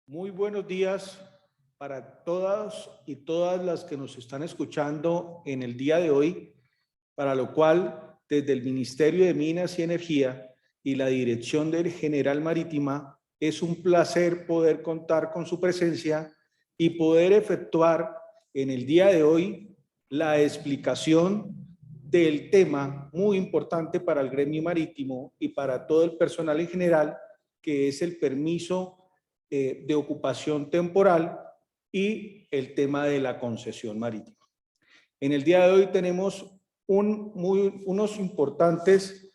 Muy buenos días para todas y todas las que nos están escuchando en el día de hoy, para lo cual desde el Ministerio de Minas y Energía y la Dirección del General Marítima es un placer poder contar con su presencia y poder efectuar en el día de hoy la explicación del tema muy importante para el gremio marítimo y para todo el personal en general, que es el permiso de ocupación temporal y el tema de la concesión marítima. En el día de hoy tenemos unos importantes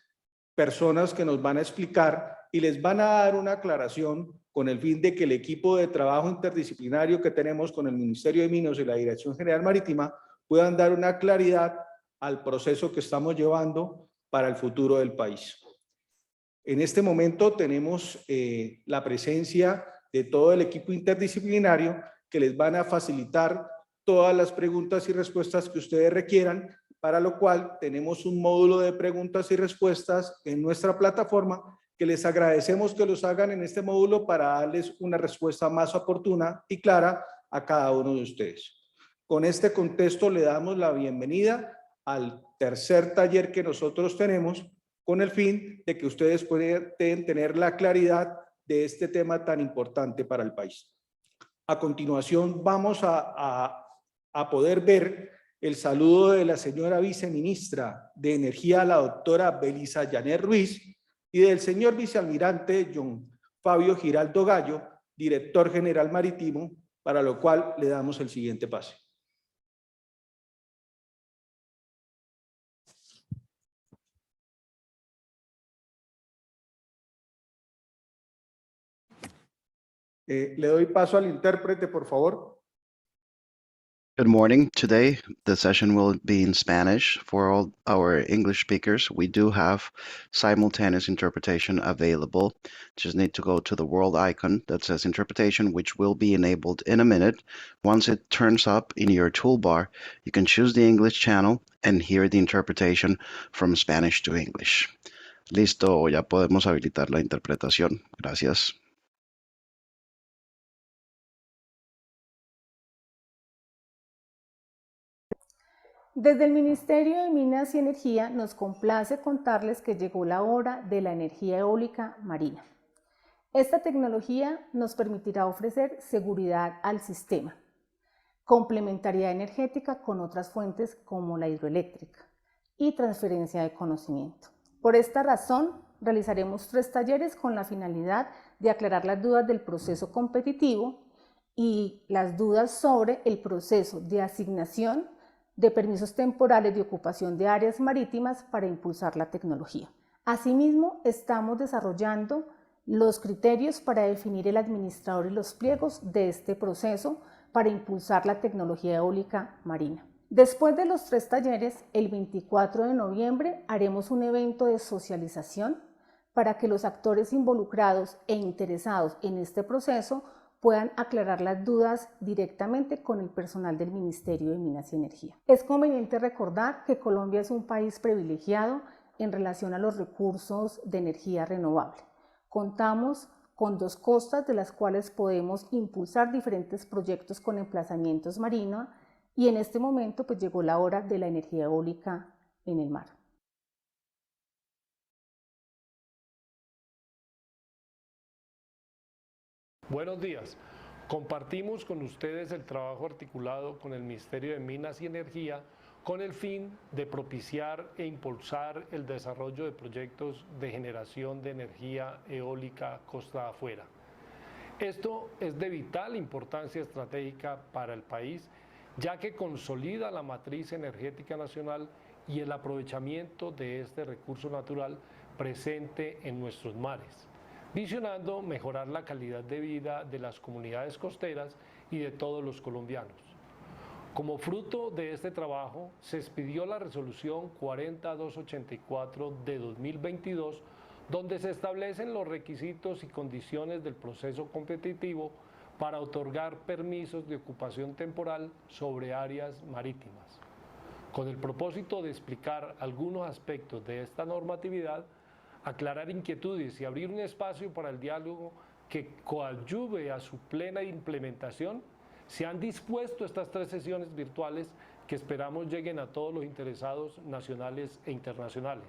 personas que nos van a explicar y les van a dar una aclaración con el fin de que el equipo de trabajo interdisciplinario que tenemos con el Ministerio de Minas y la Dirección General Marítima puedan dar una claridad al proceso que estamos llevando para el futuro del país. En este momento tenemos la presencia de todo el equipo interdisciplinario que les van a facilitar todas las preguntas y respuestas que ustedes requieran, para lo cual tenemos un módulo de preguntas y respuestas en nuestra plataforma que les agradecemos que los hagan en este módulo para darles una respuesta más oportuna y clara a cada uno de ustedes. Con este contexto le damos la bienvenida al tercer taller que nosotros tenemos, con el fin de que ustedes puedan tener la claridad de este tema tan importante para el país. A continuación vamos a poder ver el saludo de la señora viceministra de Energía, la doctora Belisa Janet Ruiz, y del señor vicealmirante John Fabio Giraldo Gallo, director general marítimo, para lo cual le damos el siguiente pase. Le doy paso al intérprete, por favor. Good morning. Today, the session will be in Spanish. For all our English speakers, we do have simultaneous interpretation available. Just need to go to the world icon that says interpretation, which will be enabled in a minute. Once it turns up in your toolbar, you can choose the English channel and hear the interpretation from Spanish to English. Listo, ya podemos habilitar la interpretación. Gracias. Desde el Ministerio de Minas y Energía nos complace contarles que llegó la hora de la energía eólica marina. Esta tecnología nos permitirá ofrecer seguridad al sistema, complementariedad energética con otras fuentes como la hidroeléctrica y transferencia de conocimiento. Por esta razón, realizaremos 3 talleres con la finalidad de aclarar las dudas del proceso competitivo y las dudas sobre el proceso de asignación de permisos temporales de ocupación de áreas marítimas para impulsar la tecnología. Asimismo, estamos desarrollando los criterios para definir el administrador y los pliegos de este proceso para impulsar la tecnología eólica marina. Después de los 3 talleres, el 24 de noviembre haremos un evento de socialización para que los actores involucrados e interesados en este proceso puedan aclarar las dudas directamente con el personal del Ministerio de Minas y Energía. Es conveniente recordar que Colombia es un país privilegiado en relación a los recursos de energía renovable. Contamos con 2 costas de las cuales podemos impulsar diferentes proyectos con emplazamientos marinos y en este momento pues llegó la hora de la energía eólica en el mar. Buenos días. Compartimos con ustedes el trabajo articulado con el Ministerio de Minas y Energía con el fin de propiciar e impulsar el desarrollo de proyectos de generación de energía eólica costa afuera. Esto es de vital importancia estratégica para el país, ya que consolida la matriz energética nacional y el aprovechamiento de este recurso natural presente en nuestros mares, visionando mejorar la calidad de vida de las comunidades costeras y de todos los colombianos. Como fruto de este trabajo, se expidió la resolución 40284 de 2022, donde se establecen los requisitos y condiciones del proceso competitivo para otorgar permisos de ocupación temporal sobre áreas marítimas. Con el propósito de explicar algunos aspectos de esta normatividad, aclarar inquietudes y abrir un espacio para el diálogo que coadyuve a su plena implementación, se han dispuesto estas 3 sesiones virtuales que esperamos lleguen a todos los interesados nacionales e internacionales.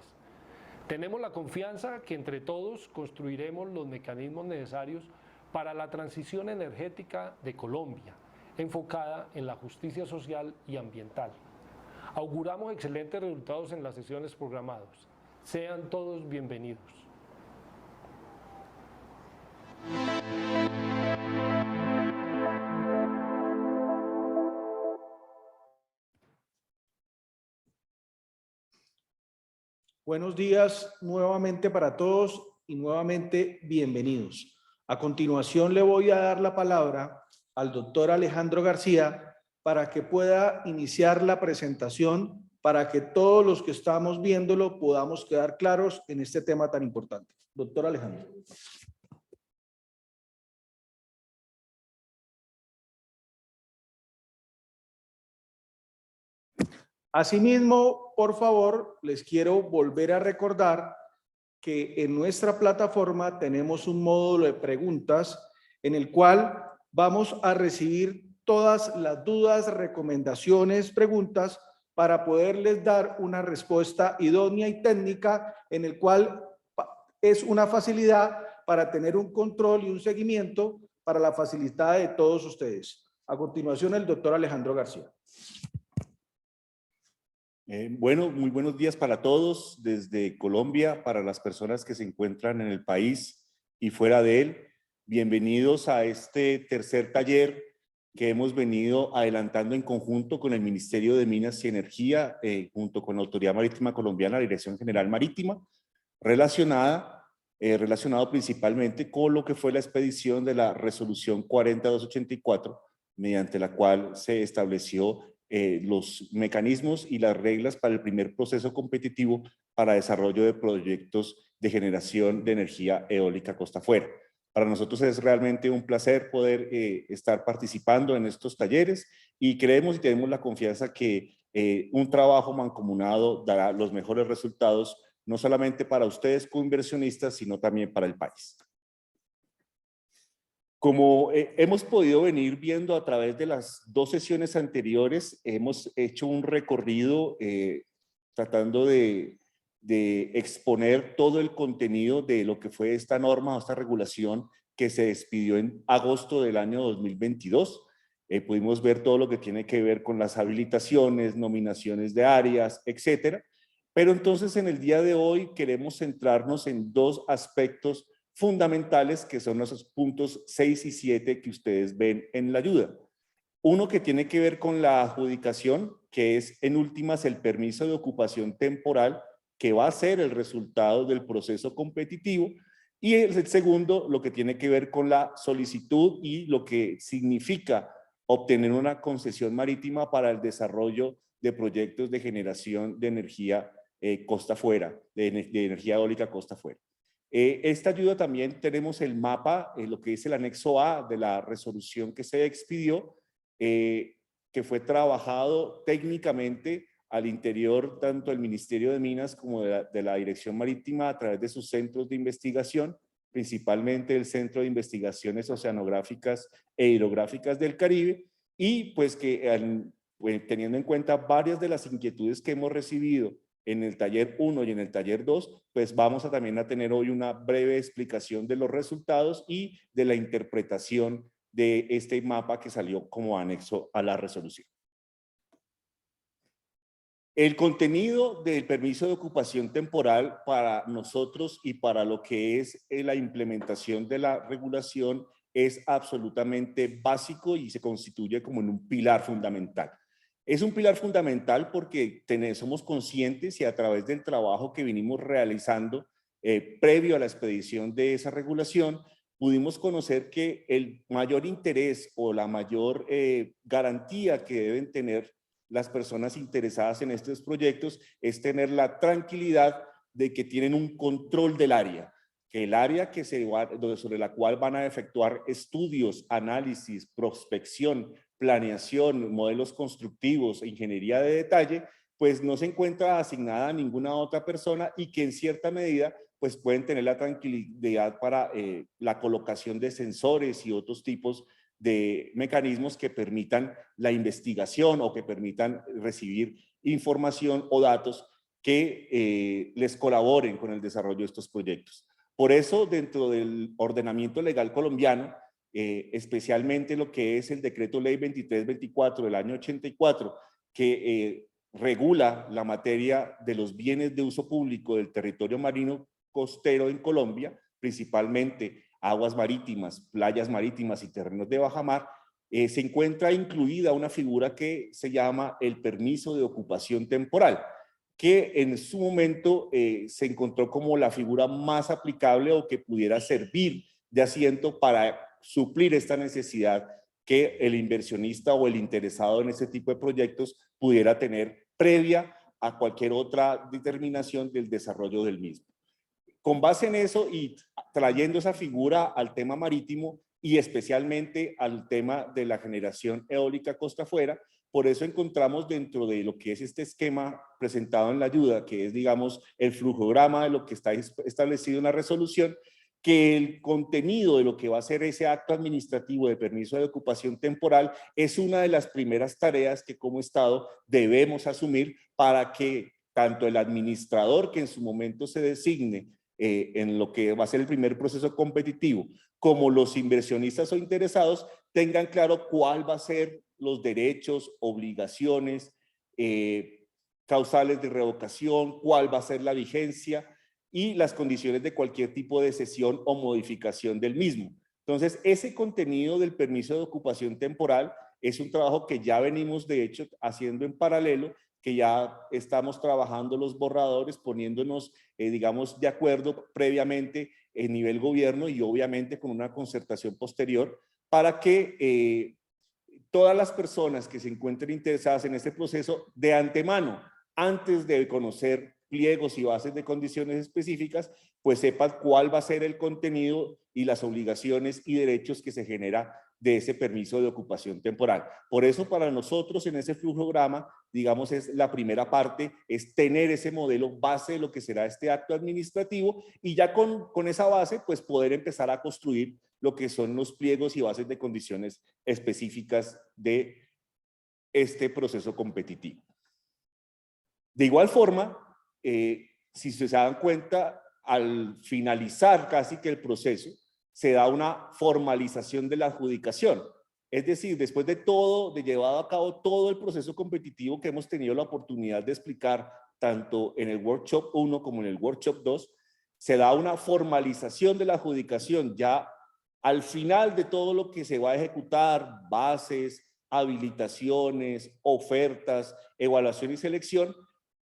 Tenemos la confianza que entre todos construiremos los mecanismos necesarios para la transición energética de Colombia, enfocada en la justicia social y ambiental. Auguramos excelentes resultados en las sesiones programadas. Sean todos bienvenidos. Buenos días nuevamente para todos y nuevamente bienvenidos. A continuación le voy a dar la palabra al doctor Alejandro García para que pueda iniciar la presentación, para que todos los que estamos viéndolo podamos quedar claros en este tema tan importante. Doctor Alejandro. Asimismo, por favor, les quiero volver a recordar que en nuestra plataforma tenemos un módulo de preguntas en el cual vamos a recibir todas las dudas, recomendaciones, preguntas para poderles dar una respuesta idónea y técnica en el cual es una facilidad para tener un control y un seguimiento para la facilidad de todos ustedes. A continuación, el doctor Alejandro García. Bueno, muy buenos días para todos desde Colombia, para las personas que se encuentran en el país y fuera de él. Bienvenidos a este tercer taller que hemos venido adelantando en conjunto con el Ministerio de Minas y Energía, junto con la Autoridad Marítima Colombiana, la Dirección General Marítima, relacionado principalmente con lo que fue la expedición de la Resolución 40284, mediante la cual se estableció los mecanismos y las reglas para el primer proceso competitivo para desarrollo de proyectos de generación de energía eólica costa afuera. Para nosotros es realmente un placer poder estar participando en estos talleres y creemos y tenemos la confianza que un trabajo mancomunado dará los mejores resultados, no solamente para ustedes como inversionistas, sino también para el país. Como hemos podido venir viendo a través de las 2 sesiones anteriores, hemos hecho un recorrido tratando de exponer todo el contenido de lo que fue esta norma o esta regulación que se despidió en agosto del año 2022. Pudimos ver todo lo que tiene que ver con las habilitaciones, nominaciones de áreas, etcétera. Pero entonces en el día de hoy queremos centrarnos en 2 aspectos fundamentales que son esos puntos 6 y 7 que ustedes ven en la ayuda. Uno que tiene que ver con la adjudicación, que es en últimas el permiso de ocupación temporal, que va a ser el resultado del proceso competitivo, y el segundo, lo que tiene que ver con la solicitud y lo que significa obtener una concesión marítima para el desarrollo de proyectos de generación de energía costa afuera, de energía eólica costa afuera. Esta ayuda también tenemos el mapa, lo que es el anexo A de la resolución que se expidió, que fue trabajado técnicamente al interior tanto del Ministerio de Minas como de la Dirección Marítima a través de sus centros de investigación, principalmente el Centro de Investigaciones Oceanográficas e Hidrográficas del Caribe, y pues que teniendo en cuenta varias de las inquietudes que hemos recibido en el taller 1 y en el taller 2, pues vamos a también a tener hoy una breve explicación de los resultados y de la interpretación de este mapa que salió como anexo a la resolución. El contenido del permiso de ocupación temporal para nosotros y para lo que es la implementación de la regulación es absolutamente básico y se constituye como en un pilar fundamental. Es un pilar fundamental porque somos conscientes y a través del trabajo que vinimos realizando previo a la expedición de esa regulación, pudimos conocer que el mayor interés o la mayor garantía que deben tener las personas interesadas en estos proyectos es tener la tranquilidad de que tienen un control del área, que el área sobre la cual van a efectuar estudios, análisis, prospección, planeación, modelos constructivos e ingeniería de detalle, pues no se encuentra asignada a ninguna otra persona y que en cierta medida pues pueden tener la tranquilidad para la colocación de sensores y otros tipos de mecanismos que permitan la investigación o que permitan recibir información o datos que les colaboren con el desarrollo de estos proyectos. Por eso, dentro del ordenamiento legal colombiano, especialmente lo que es el Decreto Ley 2324 del año 84, que regula la materia de los bienes de uso público del territorio marino costero en Colombia, principalmente aguas marítimas, playas marítimas y terrenos de bajamar, se encuentra incluida una figura que se llama el permiso de ocupación temporal, que en su momento se encontró como la figura más aplicable o que pudiera servir de asiento para suplir esta necesidad que el inversionista o el interesado en este tipo de proyectos pudiera tener previa a cualquier otra determinación del desarrollo del mismo. Con base en eso y trayendo esa figura al tema marítimo y especialmente al tema de la generación eólica costa afuera, por eso encontramos dentro de lo que es este esquema presentado en la ayuda, que es, digamos, el flujograma de lo que está establecido en la resolución, que el contenido de lo que va a ser ese acto administrativo de permiso de ocupación temporal es una de las primeras tareas que como Estado debemos asumir para que tanto el administrador que en su momento se designe en lo que va a ser el primer proceso competitivo, como los inversionistas o interesados tengan claro cuál va a ser los derechos, obligaciones, causales de revocación, cuál va a ser la vigencia y las condiciones de cualquier tipo de cesión o modificación del mismo. Entonces, ese contenido del permiso de ocupación temporal es un trabajo que ya venimos, de hecho, haciendo en paralelo, que ya estamos trabajando los borradores, poniéndonos, digamos, de acuerdo previamente en nivel gobierno y obviamente con una concertación posterior para que todas las personas que se encuentren interesadas en este proceso de antemano, antes de conocer pliegos y bases de condiciones específicas, pues sepan cuál va a ser el contenido y las obligaciones y derechos que se genera de ese permiso de ocupación temporal. Por eso para nosotros en ese flujograma, digamos, es la primera parte, es tener ese modelo base de lo que será este acto administrativo y ya con esa base, pues poder empezar a construir lo que son los pliegos y bases de condiciones específicas de este proceso competitivo. De igual forma, si se dan cuenta, al finalizar casi que el proceso, se da una formalización de la adjudicación. Es decir, después de todo, de llevado a cabo todo el proceso competitivo que hemos tenido la oportunidad de explicar tanto en el workshop 1 como en el workshop 2, se da una formalización de la adjudicación ya al final de todo lo que se va a ejecutar, bases, habilitaciones, ofertas, evaluación y selección,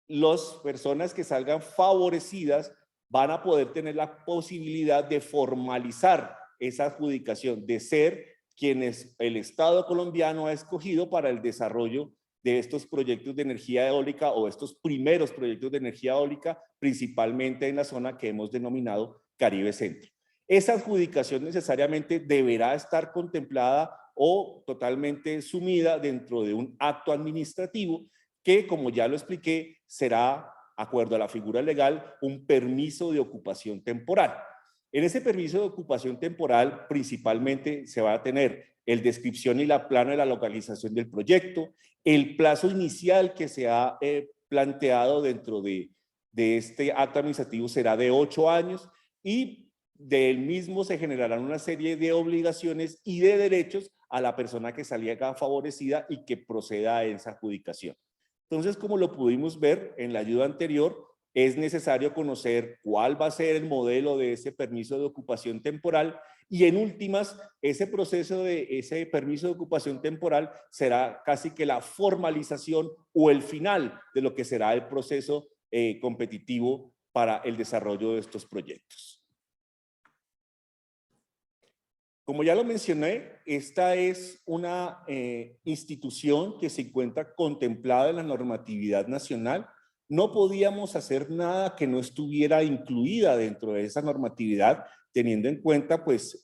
las personas que salgan favorecidas van a poder tener la posibilidad de formalizar esa adjudicación, de ser quienes el Estado colombiano ha escogido para el desarrollo de estos proyectos de energía eólica o estos primeros proyectos de energía eólica, principalmente en la zona que hemos denominado Caribe Centro. Esa adjudicación necesariamente deberá estar contemplada o totalmente sumida dentro de un acto administrativo que, como ya lo expliqué, será, acuerdo a la figura legal, un permiso de ocupación temporal. En ese permiso de ocupación temporal principalmente se va a tener el descripción y la plano de la localización del proyecto, el plazo inicial que se ha planteado dentro de este acto administrativo será de 8 años y del mismo se generarán una serie de obligaciones y de derechos a la persona que salga favorecida y que proceda a esa adjudicación. Entonces, como lo pudimos ver en la ayuda anterior, es necesario conocer cuál va a ser el modelo de ese permiso de ocupación temporal y en últimas, ese proceso de ese permiso de ocupación temporal será casi que la formalización o el final de lo que será el proceso competitivo para el desarrollo de estos proyectos. Como ya lo mencioné, esta es una institución que se encuentra contemplada en la normatividad nacional. No podíamos hacer nada que no estuviera incluida dentro de esa normatividad, teniendo en cuenta, pues,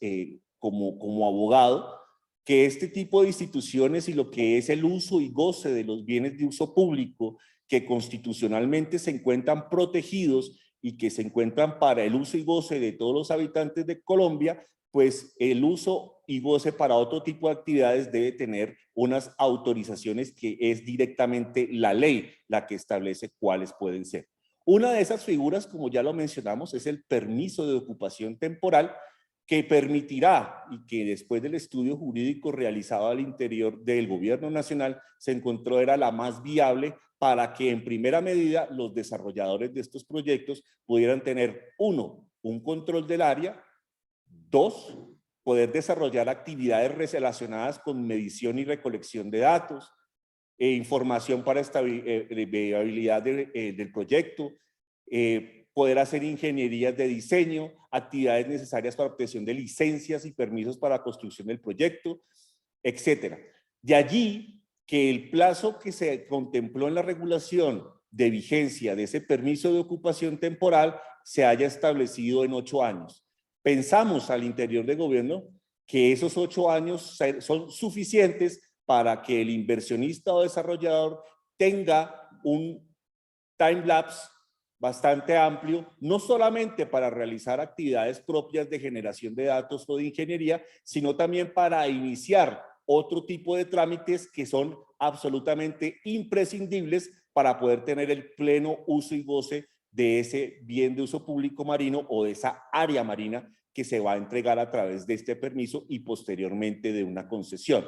como abogado, que este tipo de instituciones y lo que es el uso y goce de los bienes de uso público que constitucionalmente se encuentran protegidos y que se encuentran para el uso y goce de todos los habitantes de Colombia, pues el uso y goce para otro tipo de actividades debe tener unas autorizaciones que es directamente la ley la que establece cuáles pueden ser. Una de esas figuras, como ya lo mencionamos, es el permiso de ocupación temporal, que permitirá, y que después del estudio jurídico realizado al interior del gobierno nacional se encontró era la más viable para que en primera medida los desarrolladores de estos proyectos pudieran tener, uno, un control del área, dos, poder desarrollar actividades relacionadas con medición y recolección de datos, información para viabilidad del proyecto, poder hacer ingenierías de diseño, actividades necesarias para obtención de licencias y permisos para la construcción del proyecto, etcétera. De allí que el plazo que se contempló en la regulación de vigencia de ese permiso de ocupación temporal se haya establecido en 8 años. Pensamos al interior del gobierno que esos 8 años son suficientes para que el inversionista o desarrollador tenga un time lapse bastante amplio, no solamente para realizar actividades propias de generación de datos o de ingeniería, sino también para iniciar otro tipo de trámites que son absolutamente imprescindibles para poder tener el pleno uso y goce de ese bien de uso público marino o de esa área marina que se va a entregar a través de este permiso y posteriormente de una concesión.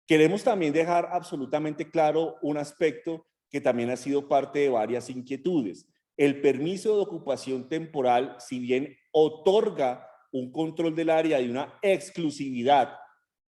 Queremos también dejar absolutamente claro un aspecto que también ha sido parte de varias inquietudes. El permiso de ocupación temporal, si bien otorga un control del área y una exclusividad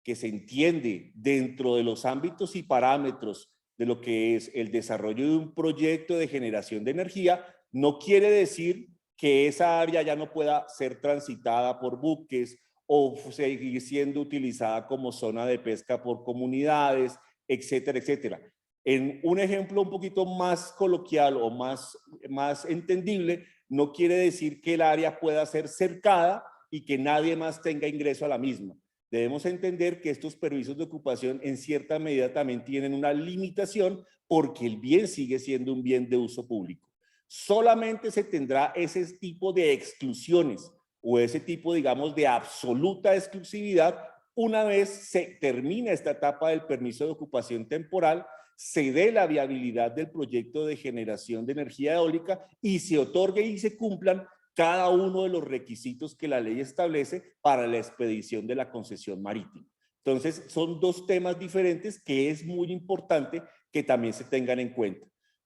que se entiende dentro de los ámbitos y parámetros de lo que es el desarrollo de un proyecto de generación de energía, no quiere decir que esa área ya no pueda ser transitada por buques o seguir siendo utilizada como zona de pesca por comunidades, etcétera, etcétera. En un ejemplo un poquito más coloquial o más entendible, no quiere decir que el área pueda ser cercada y que nadie más tenga ingreso a la misma. Debemos entender que estos permisos de ocupación en cierta medida también tienen una limitación porque el bien sigue siendo un bien de uso público. Solamente se tendrá ese tipo de exclusiones o ese tipo, digamos, de absoluta exclusividad una vez se termina esta etapa del permiso de ocupación temporal, se dé la viabilidad del proyecto de generación de energía eólica y se otorgue y se cumplan cada uno de los requisitos que la ley establece para la expedición de la concesión marítima. Entonces, son dos temas diferentes que es muy importante que también se tengan en cuenta.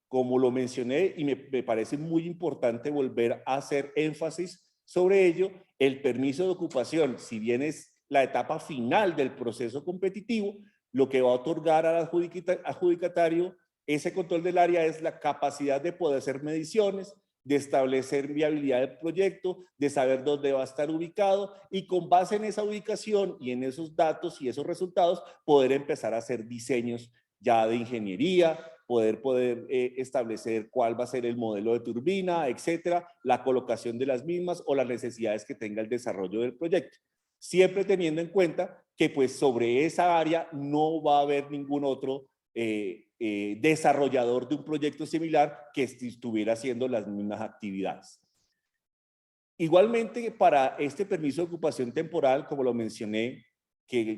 Como lo mencioné y me parece muy importante volver a hacer énfasis sobre ello, el permiso de ocupación, si bien es la etapa final del proceso competitivo, lo que va a otorgar al adjudicatario ese control del área es la capacidad de poder hacer mediciones, de establecer viabilidad del proyecto, de saber dónde va a estar ubicado y con base en esa ubicación y en esos datos y esos resultados poder empezar a hacer diseños ya de ingeniería, poder establecer cuál va a ser el modelo de turbina, etcétera, la colocación de las mismas o las necesidades que tenga el desarrollo del proyecto. Siempre teniendo en cuenta que pues sobre esa área no va a haber ningún otro desarrollador de un proyecto similar que estuviera haciendo las mismas actividades. Igualmente, para este permiso de ocupación temporal, como lo mencioné,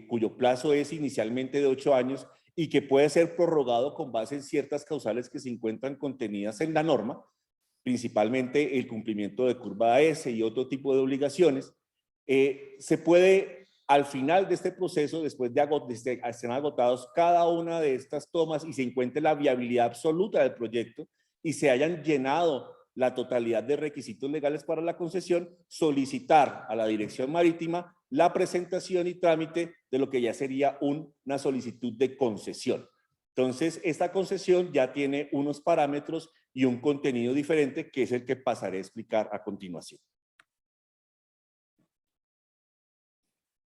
cuyo plazo es inicialmente de 8 años y que puede ser prorrogado con base en ciertas causales que se encuentran contenidas en la norma, principalmente el cumplimiento de curva AS y otro tipo de obligaciones, se puede, al final de este proceso, después de estén agotados cada una de estas tomas y se encuentre la viabilidad absoluta del proyecto y se hayan llenado la totalidad de requisitos legales para la concesión, solicitar a la Dirección Marítima la presentación y trámite de lo que ya sería una solicitud de concesión. Entonces, esta concesión ya tiene unos parámetros y un contenido diferente, que es el que pasaré a explicar a continuación.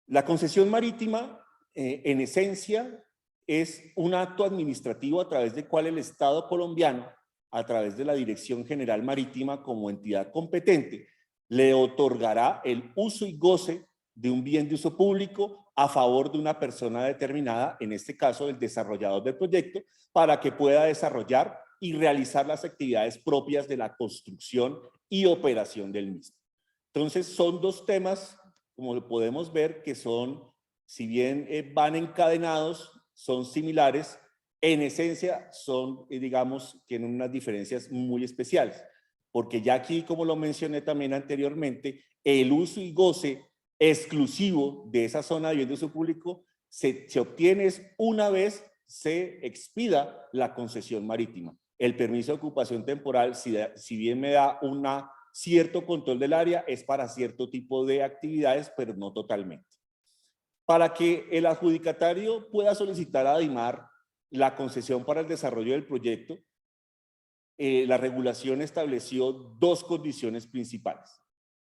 La concesión marítima, en esencia, es un acto administrativo a través del cual el Estado colombiano, a través de la Dirección General Marítima como entidad competente, le otorgará el uso y goce de un bien de uso público a favor de una persona determinada, en este caso el desarrollador del proyecto, para que pueda desarrollar y realizar las actividades propias de la construcción y operación del mismo. Entonces, son dos temas, como lo podemos ver, que son, si bien van encadenados, son similares, en esencia son, digamos, tienen unas diferencias muy especiales, porque ya aquí, como lo mencioné también anteriormente, el uso y goce exclusivo de esa zona de bien de uso público se obtiene una vez se expida la concesión marítima. El permiso de ocupación temporal, si bien me da cierto control del área, es para cierto tipo de actividades, pero no totalmente. Para que el adjudicatario pueda solicitar a ADIMAR la concesión para el desarrollo del proyecto, la regulación estableció dos condiciones principales.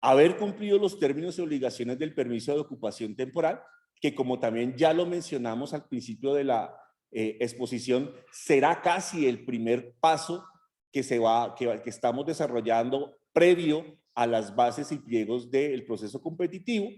Haber cumplido los términos y obligaciones del permiso de ocupación temporal, que como también ya lo mencionamos al principio de la exposición, será casi el primer paso que estamos desarrollando previo a las bases y pliegos del proceso competitivo,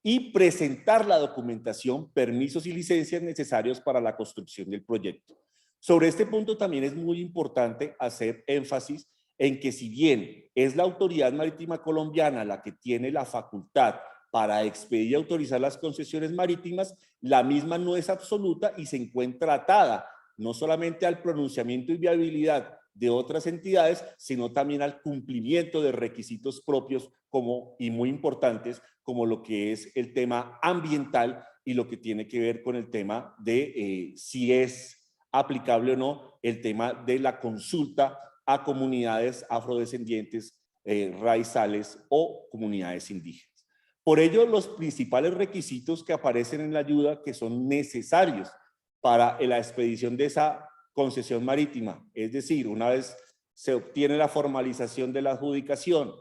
y presentar la documentación, permisos y licencias necesarios para la construcción del proyecto. Sobre este punto también es muy importante hacer énfasis en que si bien es la Autoridad Marítima Colombiana la que tiene la facultad para expedir y autorizar las concesiones marítimas, la misma no es absoluta y se encuentra atada no solamente al pronunciamiento y viabilidad de otras entidades, sino también al cumplimiento de requisitos propios y muy importantes, como lo que es el tema ambiental y lo que tiene que ver con el tema de si es aplicable o no el tema de la consulta a comunidades afrodescendientes, raizales o comunidades indígenas. Por ello, los principales requisitos que aparecen en la ayuda que son necesarios para la expedición de esa concesión marítima, es decir, una vez se obtiene la formalización de la adjudicación,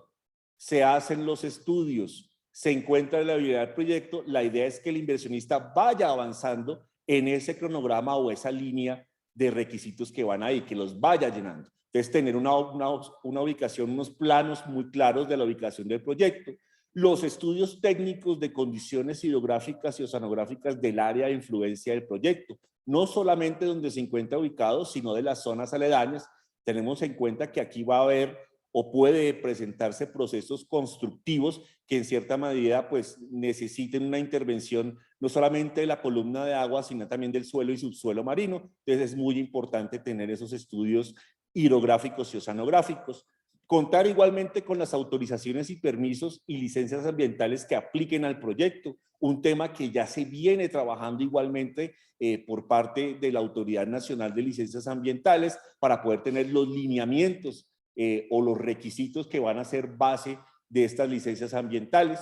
se hacen los estudios, se encuentra la viabilidad del proyecto, la idea es que el inversionista vaya avanzando en ese cronograma o esa línea de requisitos que van ahí, que los vaya llenando. Entonces, tener una ubicación, unos planos muy claros de la ubicación del proyecto, los estudios técnicos de condiciones hidrográficas y oceanográficas del área de influencia del proyecto, no solamente donde se encuentra ubicado, sino de las zonas aledañas. Tenemos en cuenta que aquí va a haber o puede presentarse procesos constructivos que en cierta medida pues necesiten una intervención no solamente de la columna de agua, sino también del suelo y subsuelo marino. Entonces es muy importante tener esos estudios hidrográficos y oceanográficos. Contar igualmente con las autorizaciones y permisos y licencias ambientales que apliquen al proyecto, un tema que ya se viene trabajando igualmente por parte de la Autoridad Nacional de Licencias Ambientales para poder tener los lineamientos o los requisitos que van a ser base de estas licencias ambientales,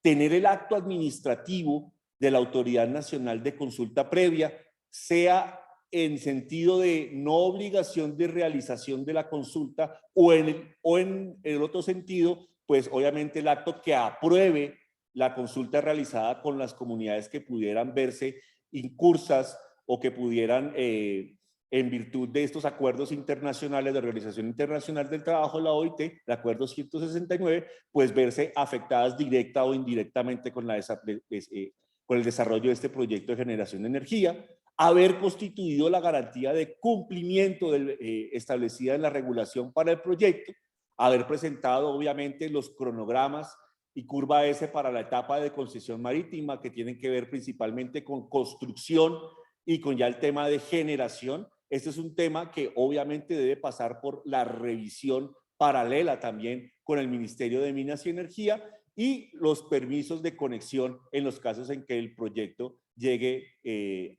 tener el acto administrativo de la Autoridad Nacional de Consulta Previa, sea en sentido de no obligación de realización de la consulta o en el otro sentido, pues obviamente el acto que apruebe la consulta realizada con las comunidades que pudieran verse incursas o que pudieran, en virtud de estos acuerdos internacionales de Organización Internacional del Trabajo, la OIT, el acuerdo 169, pues verse afectadas directa o indirectamente con el desarrollo de este proyecto de generación de energía, haber constituido la garantía de cumplimiento establecida en la regulación para el proyecto, haber presentado obviamente los cronogramas y curva S para la etapa de concesión marítima que tienen que ver principalmente con construcción y con ya el tema de generación. Este es un tema que obviamente debe pasar por la revisión paralela también con el Ministerio de Minas y Energía y los permisos de conexión en los casos en que el proyecto llegue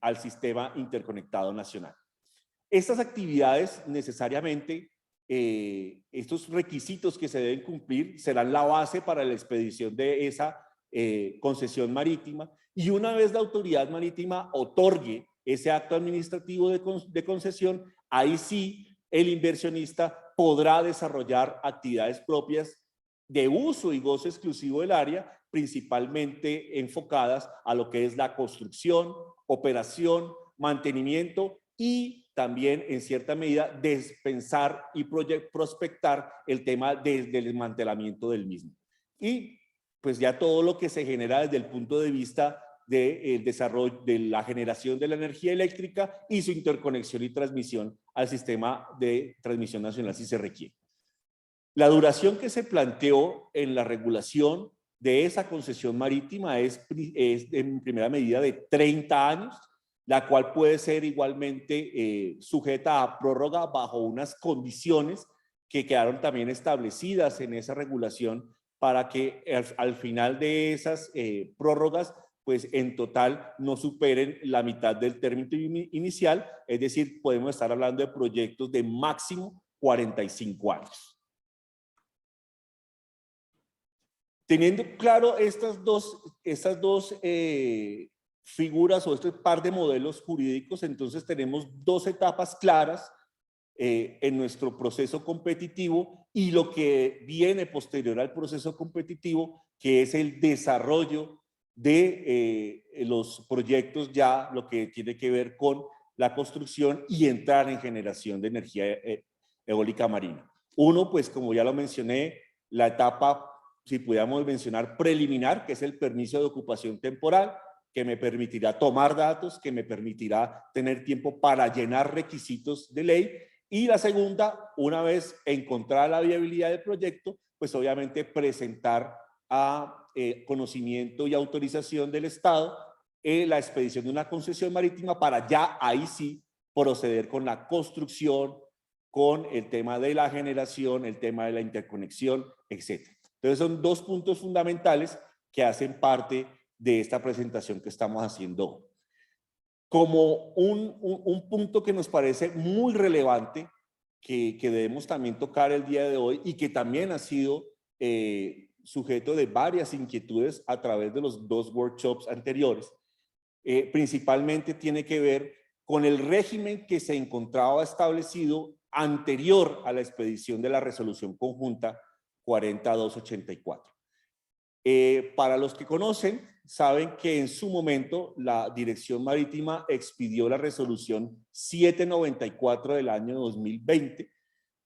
al sistema interconectado nacional. Estas actividades necesariamente, estos requisitos que se deben cumplir serán la base para la expedición de esa concesión marítima, y una vez la autoridad marítima otorgue ese acto administrativo de concesión, ahí sí el inversionista podrá desarrollar actividades propias de uso y goce exclusivo del área, principalmente enfocadas a lo que es la construcción, operación, mantenimiento y también en cierta medida despensar y prospectar el tema del desmantelamiento del mismo. Y pues ya todo lo que se genera desde el punto de vista del desarrollo de la generación de la energía eléctrica y su interconexión y transmisión al sistema de transmisión nacional si se requiere. La duración que se planteó en la regulación de esa concesión marítima es en primera medida de 30 años, la cual puede ser igualmente sujeta a prórroga bajo unas condiciones que quedaron también establecidas en esa regulación para que al final de esas prórrogas, pues en total no superen la mitad del término inicial, es decir, podemos estar hablando de proyectos de máximo 45 años. Teniendo claro estas dos figuras o este par de modelos jurídicos, entonces tenemos dos etapas claras en nuestro proceso competitivo y lo que viene posterior al proceso competitivo, que es el desarrollo de los proyectos, ya lo que tiene que ver con la construcción y entrar en generación de energía eólica marina. Uno, pues como ya lo mencioné, la etapa, si pudiéramos mencionar, preliminar, que es el permiso de ocupación temporal, que me permitirá tomar datos, que me permitirá tener tiempo para llenar requisitos de ley. Y la segunda, una vez encontrada la viabilidad del proyecto, pues obviamente presentar a conocimiento y autorización del Estado la expedición de una concesión marítima para ya ahí sí proceder con la construcción, con el tema de la generación, el tema de la interconexión, etc. Entonces son dos puntos fundamentales que hacen parte de esta presentación que estamos haciendo. Como un punto que nos parece muy relevante, que debemos también tocar el día de hoy y que también ha sido sujeto de varias inquietudes a través de los dos workshops anteriores, principalmente tiene que ver con el régimen que se encontraba establecido anterior a la expedición de la resolución conjunta 40284. Para los que conocen, saben que en su momento la Dirección Marítima expidió la resolución 794 del año 2020,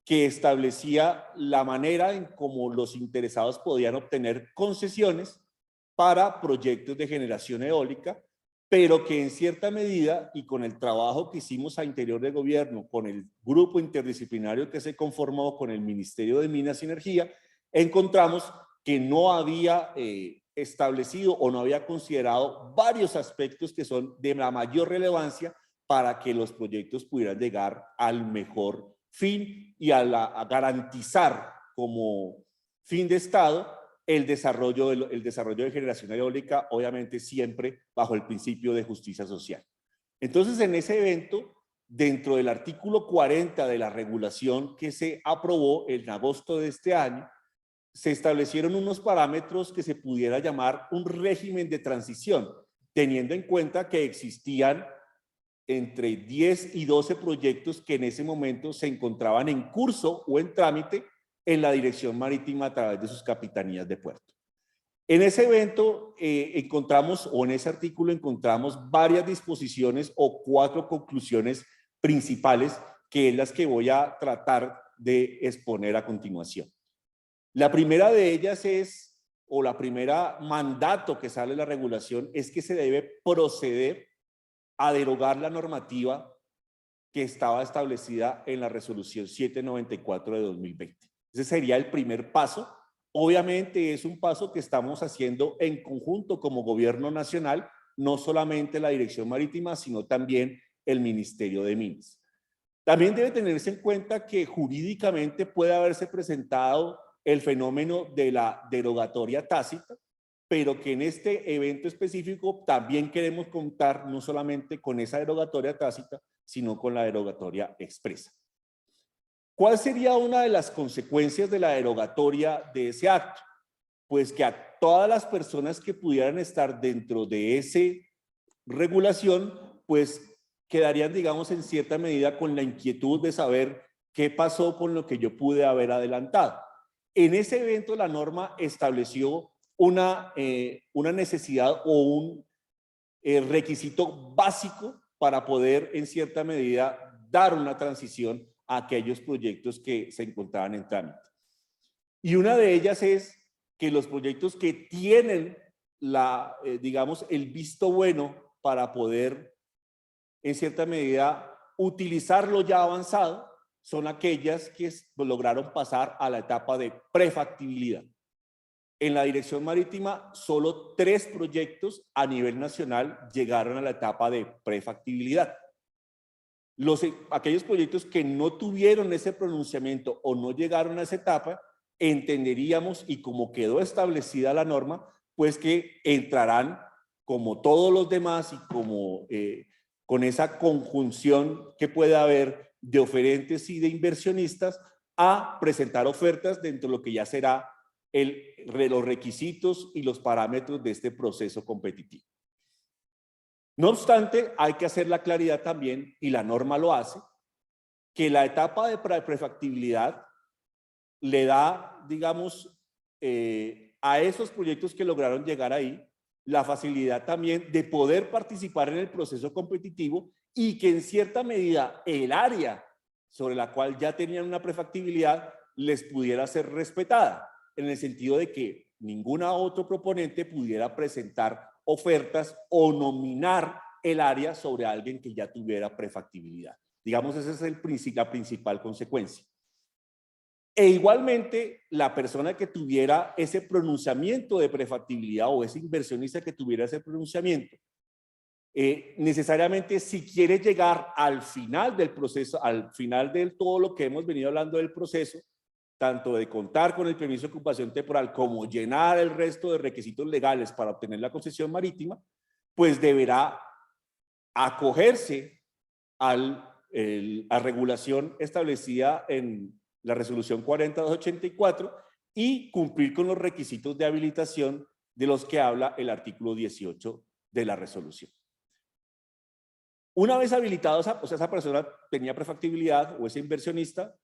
que establecía la manera en cómo los interesados podían obtener concesiones para proyectos de generación eólica, pero que en cierta medida y con el trabajo que hicimos a interior del gobierno, con el grupo interdisciplinario que se conformó con el Ministerio de Minas y Energía, encontramos que no había establecido o no había considerado varios aspectos que son de la mayor relevancia para que los proyectos pudieran llegar al mejor fin y a garantizar como fin de Estado el desarrollo de generación eólica, obviamente siempre bajo el principio de justicia social. Entonces, en ese evento, dentro del artículo 40 de la regulación que se aprobó en agosto de este año, se establecieron unos parámetros que se pudiera llamar un régimen de transición, teniendo en cuenta que existían entre 10 y 12 proyectos que en ese momento se encontraban en curso o en trámite en la Dirección Marítima a través de sus capitanías de puerto. En ese evento encontramos, o en ese artículo encontramos varias disposiciones o 4 conclusiones principales, que es las que voy a tratar de exponer a continuación. La primera de ellas es, o la primera mandato que sale de la regulación, es que se debe proceder a derogar la normativa que estaba establecida en la resolución 794 de 2020. Ese sería el primer paso. Obviamente es un paso que estamos haciendo en conjunto como gobierno nacional, no solamente la Dirección Marítima, sino también el Ministerio de Minas. También debe tenerse en cuenta que jurídicamente puede haberse presentado el fenómeno de la derogatoria tácita, pero que en este evento específico también queremos contar no solamente con esa derogatoria tácita, sino con la derogatoria expresa. ¿Cuál sería una de las consecuencias de la derogatoria de ese acto? Pues que a todas las personas que pudieran estar dentro de esa regulación, pues quedarían, digamos, en cierta medida con la inquietud de saber qué pasó con lo que yo pude haber adelantado. En ese evento la norma estableció una necesidad o un requisito básico para poder en cierta medida dar una transición a aquellos proyectos que se encontraban en trámite. Y una de ellas es que los proyectos que tienen digamos, el visto bueno para poder en cierta medida utilizar lo ya avanzado, son aquellas que lograron pasar a la etapa de prefactibilidad. En la dirección marítima, solo 3 proyectos a nivel nacional llegaron a la etapa de prefactibilidad. Aquellos proyectos que no tuvieron ese pronunciamiento o no llegaron a esa etapa, entenderíamos, y como quedó establecida la norma, pues que entrarán como todos los demás y como con esa conjunción que puede haber de oferentes y de inversionistas a presentar ofertas dentro de lo que ya será los requisitos y los parámetros de este proceso competitivo. No obstante, hay que hacer la claridad también, y la norma lo hace, que la etapa de prefactibilidad le da, digamos, a esos proyectos que lograron llegar ahí, la facilidad también de poder participar en el proceso competitivo y que en cierta medida el área sobre la cual ya tenían una prefactibilidad les pudiera ser respetada, en el sentido de que ninguna otro proponente pudiera presentar ofertas o nominar el área sobre alguien que ya tuviera prefactibilidad. Digamos, esa es la principal consecuencia. E igualmente, la persona que tuviera ese pronunciamiento de prefactibilidad o ese inversionista que tuviera ese pronunciamiento, necesariamente si quiere llegar al final del proceso, al final de todo lo que hemos venido hablando del proceso, tanto de contar con el permiso de ocupación temporal como llenar el resto de requisitos legales para obtener la concesión marítima, pues deberá acogerse a regulación establecida en la resolución 40-284 y cumplir con los requisitos de habilitación de los que habla el artículo 18 de la resolución. Una vez habilitado, o sea, esa persona tenía prefactibilidad o ese inversionista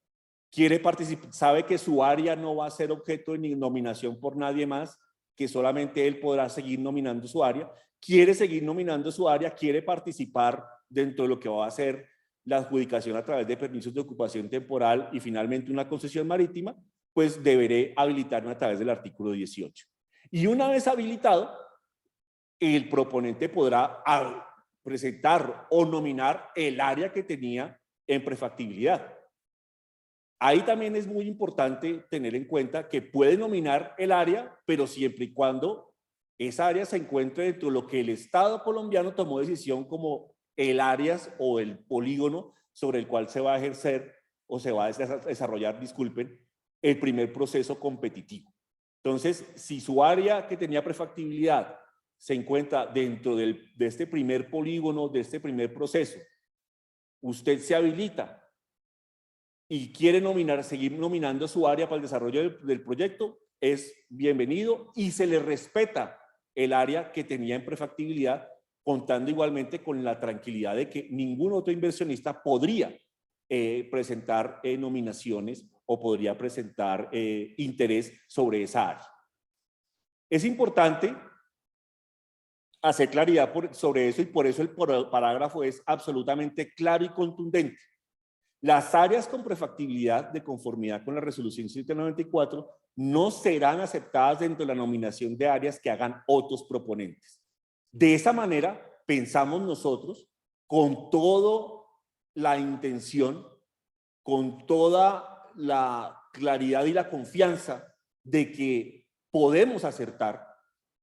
quiere participar, sabe que su área no va a ser objeto de nominación por nadie más, que solamente él podrá seguir nominando su área, quiere seguir nominando su área, quiere participar dentro de lo que va a ser la adjudicación a través de permisos de ocupación temporal y finalmente una concesión marítima, pues deberé habilitarme a través del artículo 18. Y una vez habilitado, el proponente podrá presentar o nominar el área que tenía en prefactibilidad. Ahí también es muy importante tener en cuenta que puede nominar el área, pero siempre y cuando esa área se encuentre dentro de lo que el Estado colombiano tomó decisión como el área o el polígono sobre el cual se va a ejercer o se va a desarrollar, disculpen, el primer proceso competitivo. Entonces, si su área que tenía prefactibilidad se encuentra dentro de este primer polígono, de este primer proceso, usted se habilita y quiere seguir nominando su área para el desarrollo del proyecto, es bienvenido y se le respeta el área que tenía en prefactibilidad, contando igualmente con la tranquilidad de que ningún otro inversionista podría presentar nominaciones o podría presentar interés sobre esa área. Es importante hacer claridad sobre eso y por eso el parágrafo es absolutamente claro y contundente. Las áreas con prefactibilidad de conformidad con la resolución 794 no serán aceptadas dentro de la nominación de áreas que hagan otros proponentes. De esa manera, pensamos nosotros, con toda la intención, con toda la claridad y la confianza de que podemos acertar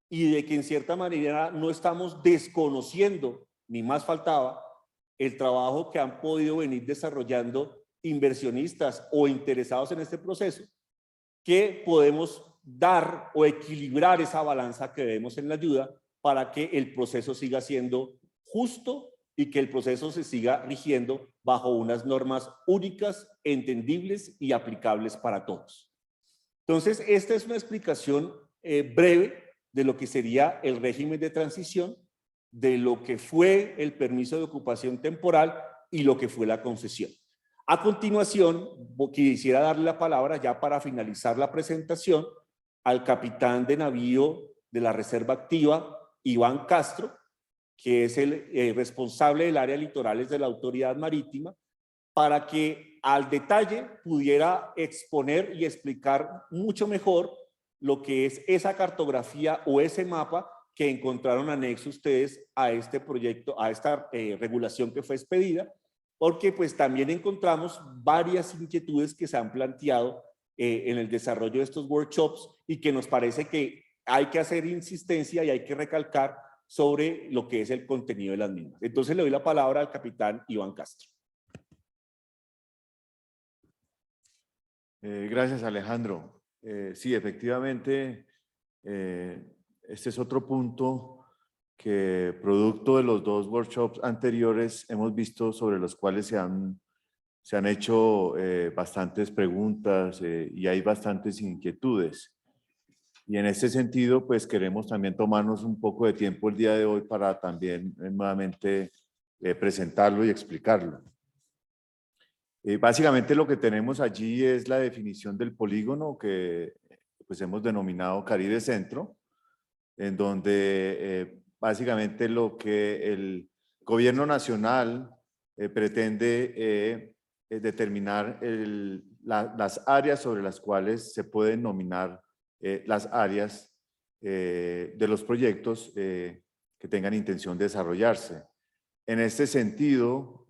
y de que en cierta manera no estamos desconociendo, ni más faltaba, el trabajo que han podido venir desarrollando inversionistas o interesados en este proceso, que podemos dar o equilibrar esa balanza que vemos en la ayuda para que el proceso siga siendo justo y que el proceso se siga rigiendo bajo unas normas únicas, entendibles y aplicables para todos. Entonces, esta es una explicación breve de lo que sería el régimen de transición, de lo que fue el permiso de ocupación temporal y lo que fue la concesión. A continuación, quisiera darle la palabra ya para finalizar la presentación al capitán de navío de la Reserva Activa, Iván Castro, que es el responsable del área litorales de la Autoridad Marítima, para que al detalle pudiera exponer y explicar mucho mejor lo que es esa cartografía o ese mapa que encontraron anexo ustedes a este proyecto, a esta regulación que fue expedida, porque pues también encontramos varias inquietudes que se han planteado en el desarrollo de estos workshops y que nos parece que hay que hacer insistencia y hay que recalcar sobre lo que es el contenido de las mismas. Entonces le doy la palabra al capitán Iván Castro. Gracias, Alejandro. Sí, efectivamente, este es otro punto que, producto de los dos workshops anteriores, hemos visto sobre los cuales se han hecho bastantes preguntas y hay bastantes inquietudes. Y en ese sentido, pues queremos también tomarnos un poco de tiempo el día de hoy para también nuevamente presentarlo y explicarlo. Básicamente lo que tenemos allí es la definición del polígono que pues hemos denominado Caribe Centro, en donde básicamente lo que el gobierno nacional pretende determinar las áreas sobre las cuales se pueden nominar las áreas de los proyectos que tengan intención de desarrollarse. En este sentido,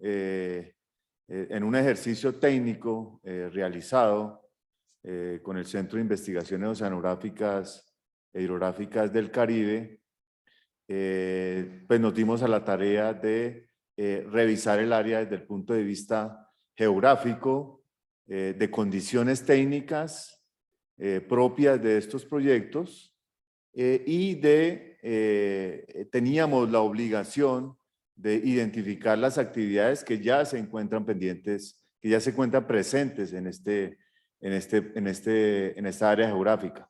en un ejercicio técnico realizado con el Centro de Investigaciones Oceanográficas e Hidrográficas del Caribe, pues nos dimos a la tarea de revisar el área desde el punto de vista geográfico, de condiciones técnicas propias de estos proyectos y teníamos la obligación de identificar las actividades que ya se encuentran pendientes, que ya se encuentran presentes en esta área geográfica.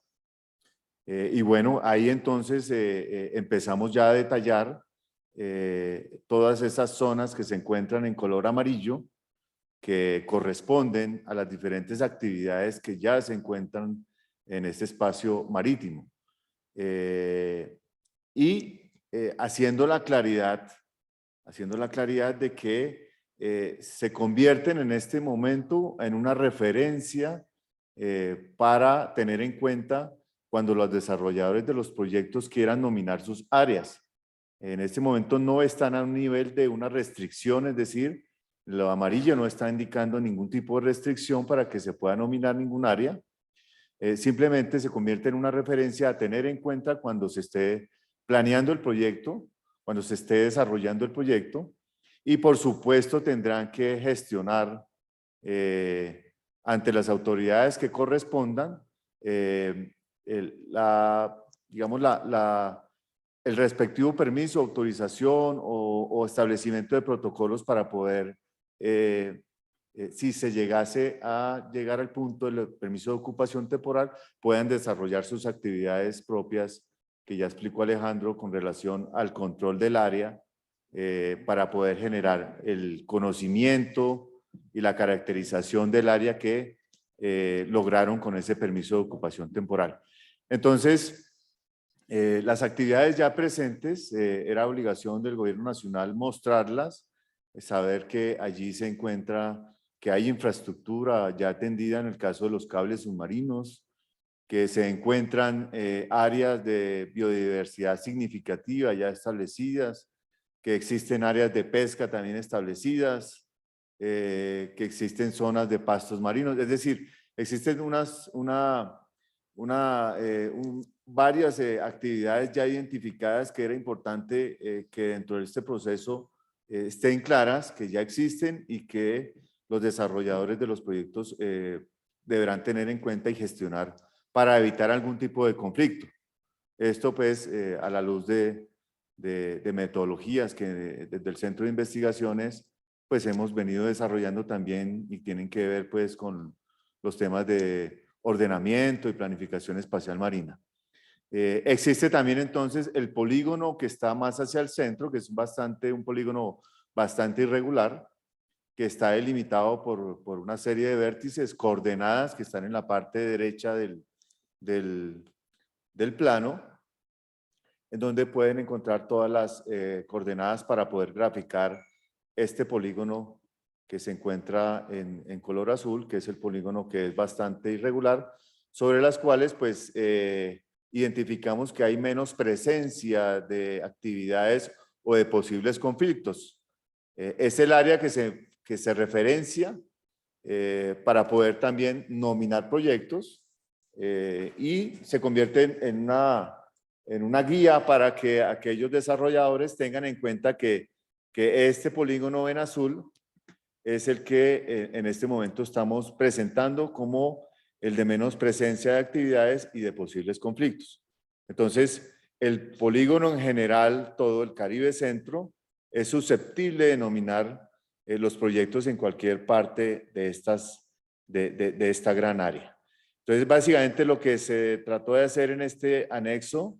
Y bueno, ahí entonces empezamos ya a detallar todas esas zonas que se encuentran en color amarillo, que corresponden a las diferentes actividades que ya se encuentran en este espacio marítimo. Haciendo la claridad de que se convierten en este momento en una referencia para tener en cuenta cuando los desarrolladores de los proyectos quieran nominar sus áreas. En este momento no están a un nivel de una restricción, es decir, lo amarillo no está indicando ningún tipo de restricción para que se pueda nominar ningún área. Simplemente se convierte en una referencia a tener en cuenta cuando se esté planeando el proyecto, cuando se esté desarrollando el proyecto, y por supuesto tendrán que gestionar ante las autoridades que correspondan el respectivo permiso, autorización o establecimiento de protocolos para poder, si se llegase a llegar al punto del permiso de ocupación temporal, puedan desarrollar sus actividades propias, que ya explicó Alejandro, con relación al control del área, para poder generar el conocimiento y la caracterización del área que lograron con ese permiso de ocupación temporal. Entonces, las actividades ya presentes, era obligación del gobierno nacional mostrarlas, saber que allí se encuentra, que hay infraestructura ya atendida en el caso de los cables submarinos, que se encuentran áreas de biodiversidad significativa ya establecidas, que existen áreas de pesca también establecidas, que existen zonas de pastos marinos, es decir, existen varias actividades ya identificadas que era importante que dentro de este proceso estén claras, que ya existen y que los desarrolladores de los proyectos deberán tener en cuenta y gestionar para evitar algún tipo de conflicto. Esto pues a la luz de metodologías que desde el Centro de Investigaciones pues hemos venido desarrollando también y tienen que ver pues con los temas de ordenamiento y planificación espacial marina. Existe también entonces el polígono que está más hacia el centro, que es un polígono bastante irregular, que está delimitado por una serie de vértices coordenadas que están en la parte derecha del plano, en donde pueden encontrar todas las coordenadas para poder graficar este polígono que se encuentra en color azul, que es el polígono que es bastante irregular, sobre las cuales pues identificamos que hay menos presencia de actividades o de posibles conflictos. Es el área que se que se referencia para poder también nominar proyectos y se convierte en una guía para que aquellos desarrolladores tengan en cuenta que este polígono en azul es el que en este momento estamos presentando como el de menos presencia de actividades y de posibles conflictos. Entonces, el polígono en general, todo el Caribe Centro, es susceptible de nominar los proyectos en cualquier parte de esta gran área. Entonces, básicamente lo que se trató de hacer en este anexo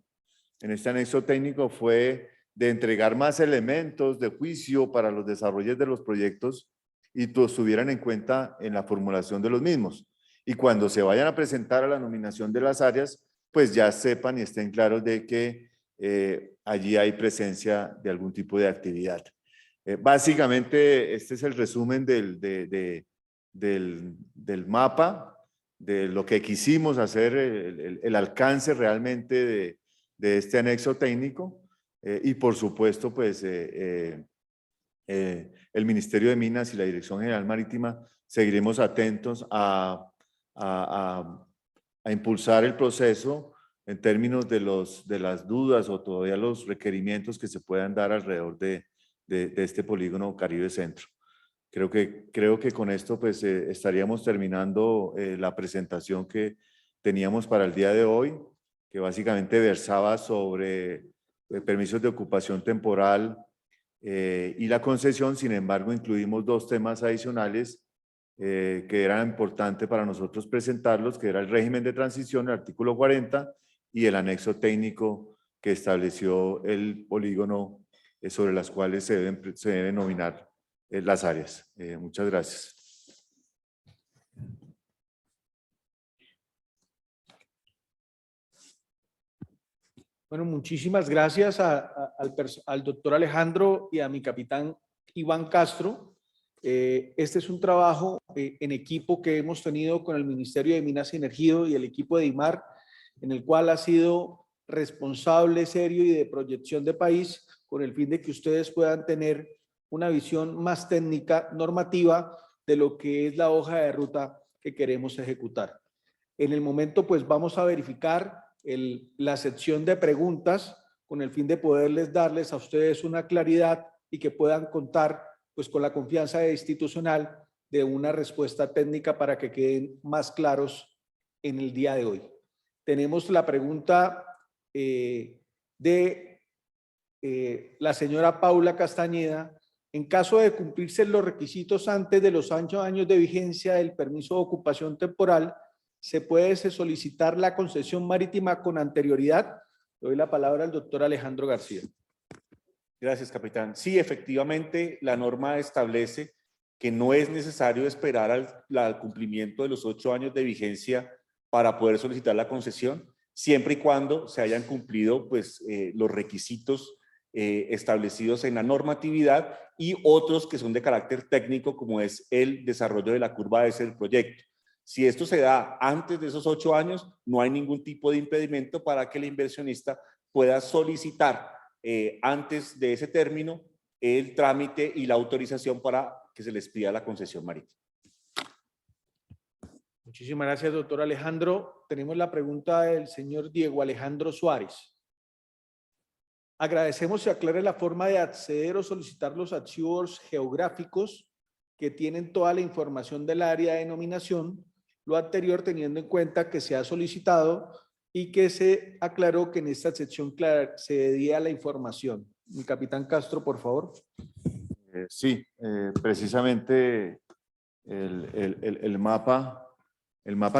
técnico fue de entregar más elementos de juicio para los desarrollos de los proyectos y los tuvieran en cuenta en la formulación de los mismos. Y cuando se vayan a presentar a la nominación de las áreas, pues ya sepan y estén claros de que allí hay presencia de algún tipo de actividad. Básicamente, este es el resumen del mapa, de lo que quisimos hacer, el alcance realmente de este anexo técnico y por supuesto, pues el Ministerio de Minas y la Dirección General Marítima seguiremos atentos a impulsar el proceso en términos de las dudas o todavía los requerimientos que se puedan dar alrededor de este polígono Caribe Centro. Creo que con esto pues estaríamos terminando la presentación que teníamos para el día de hoy, que básicamente versaba sobre permisos de ocupación temporal y la concesión. Sin embargo, incluimos dos temas adicionales que eran importantes para nosotros presentarlos, que era el régimen de transición, el artículo 40, y el anexo técnico que estableció el polígono sobre las cuales se deben nominar las áreas. Muchas gracias. Bueno, muchísimas gracias al doctor Alejandro y a mi capitán Iván Castro. Este es un trabajo en equipo que hemos tenido con el Ministerio de Minas y Energía y el equipo de IMAR, en el cual ha sido responsable, serio y de proyección de país, con el fin de que ustedes puedan tener una visión más técnica, normativa, de lo que es la hoja de ruta que queremos ejecutar. En el momento, pues vamos a verificar la sección de preguntas con el fin de poderles darles a ustedes una claridad y que puedan contar pues con la confianza institucional de una respuesta técnica para que queden más claros en el día de hoy. Tenemos la pregunta de la señora Paula Castañeda. En caso de cumplirse los requisitos antes de los 8 años de vigencia del permiso de ocupación temporal, ¿se puede solicitar la concesión marítima con anterioridad? Le doy la palabra al doctor Alejandro García. Gracias, capitán. Sí, efectivamente, la norma establece que no es necesario esperar al cumplimiento de los 8 años de vigencia para poder solicitar la concesión, siempre y cuando se hayan cumplido pues, los requisitos establecidos en la normatividad y otros que son de carácter técnico, como es el desarrollo de la curva S del proyecto. Si esto se da antes de esos 8 años, no hay ningún tipo de impedimento para que el inversionista pueda solicitar antes de ese término el trámite y la autorización para que se les pida la concesión marítima. Muchísimas gracias, doctor Alejandro. Tenemos la pregunta del señor Diego Alejandro Suárez. Agradecemos se aclare la forma de acceder o solicitar los archivos geográficos que tienen toda la información del área de nominación, lo anterior teniendo en cuenta que se ha solicitado y que se aclaró que en esta sección se debía la información. Mi capitán Castro, por favor. Sí, precisamente el mapa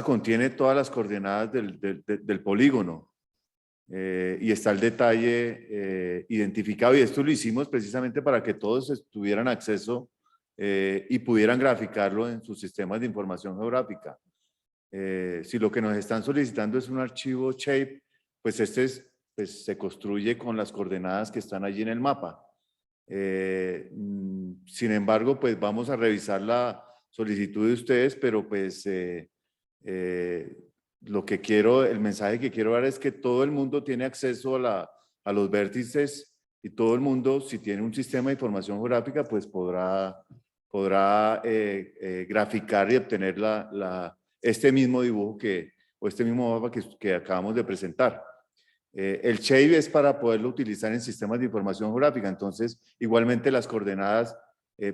contiene todas las coordenadas del polígono y está el detalle identificado, y esto lo hicimos precisamente para que todos tuvieran acceso y pudieran graficarlo en sus sistemas de información geográfica. Si lo que nos están solicitando es un archivo shape, pues pues se construye con las coordenadas que están allí en el mapa. Sin embargo, pues vamos a revisar la solicitud de ustedes, pero pues el mensaje que quiero dar es que todo el mundo tiene acceso a los vértices y todo el mundo, si tiene un sistema de información geográfica, pues podrá podrá graficar y obtener este mismo dibujo o este mismo mapa que acabamos de presentar. El Shape es para poderlo utilizar en sistemas de información geográfica, entonces igualmente las coordenadas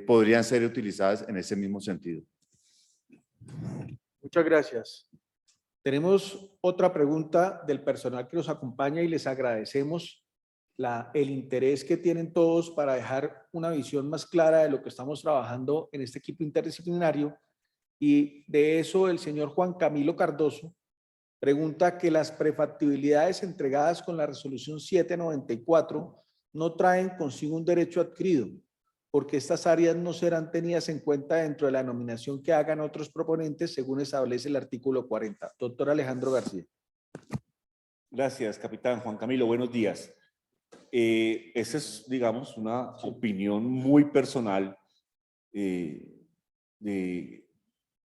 podrían ser utilizadas en ese mismo sentido. Muchas gracias. Tenemos otra pregunta del personal que nos acompaña y les agradecemos el interés que tienen todos para dejar una visión más clara de lo que estamos trabajando en este equipo interdisciplinario. Y de eso el señor Juan Camilo Cardoso pregunta que las prefactibilidades entregadas con la resolución 794 no traen consigo un derecho adquirido, porque estas áreas no serán tenidas en cuenta dentro de la denominación que hagan otros proponentes según establece el artículo 40. Doctor Alejandro García. Gracias, capitán. Juan Camilo, buenos días. Esa es, digamos, una opinión muy personal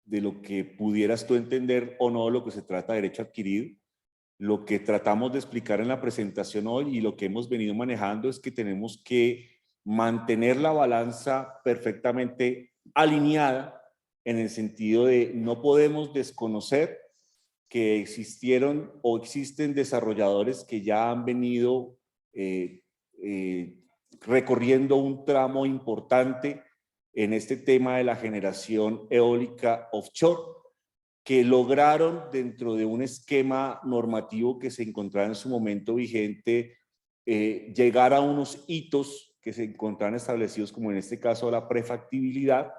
de lo que pudieras tú entender o no lo que se trata de derecho adquirido. Lo que tratamos de explicar en la presentación hoy y lo que hemos venido manejando es que tenemos que mantener la balanza perfectamente alineada en el sentido de no podemos desconocer que existieron o existen desarrolladores que ya han venido recorriendo un tramo importante en este tema de la generación eólica offshore, que lograron dentro de un esquema normativo que se encontraba en su momento vigente, llegar a unos hitos que se encontraban establecidos, como en este caso la prefactibilidad,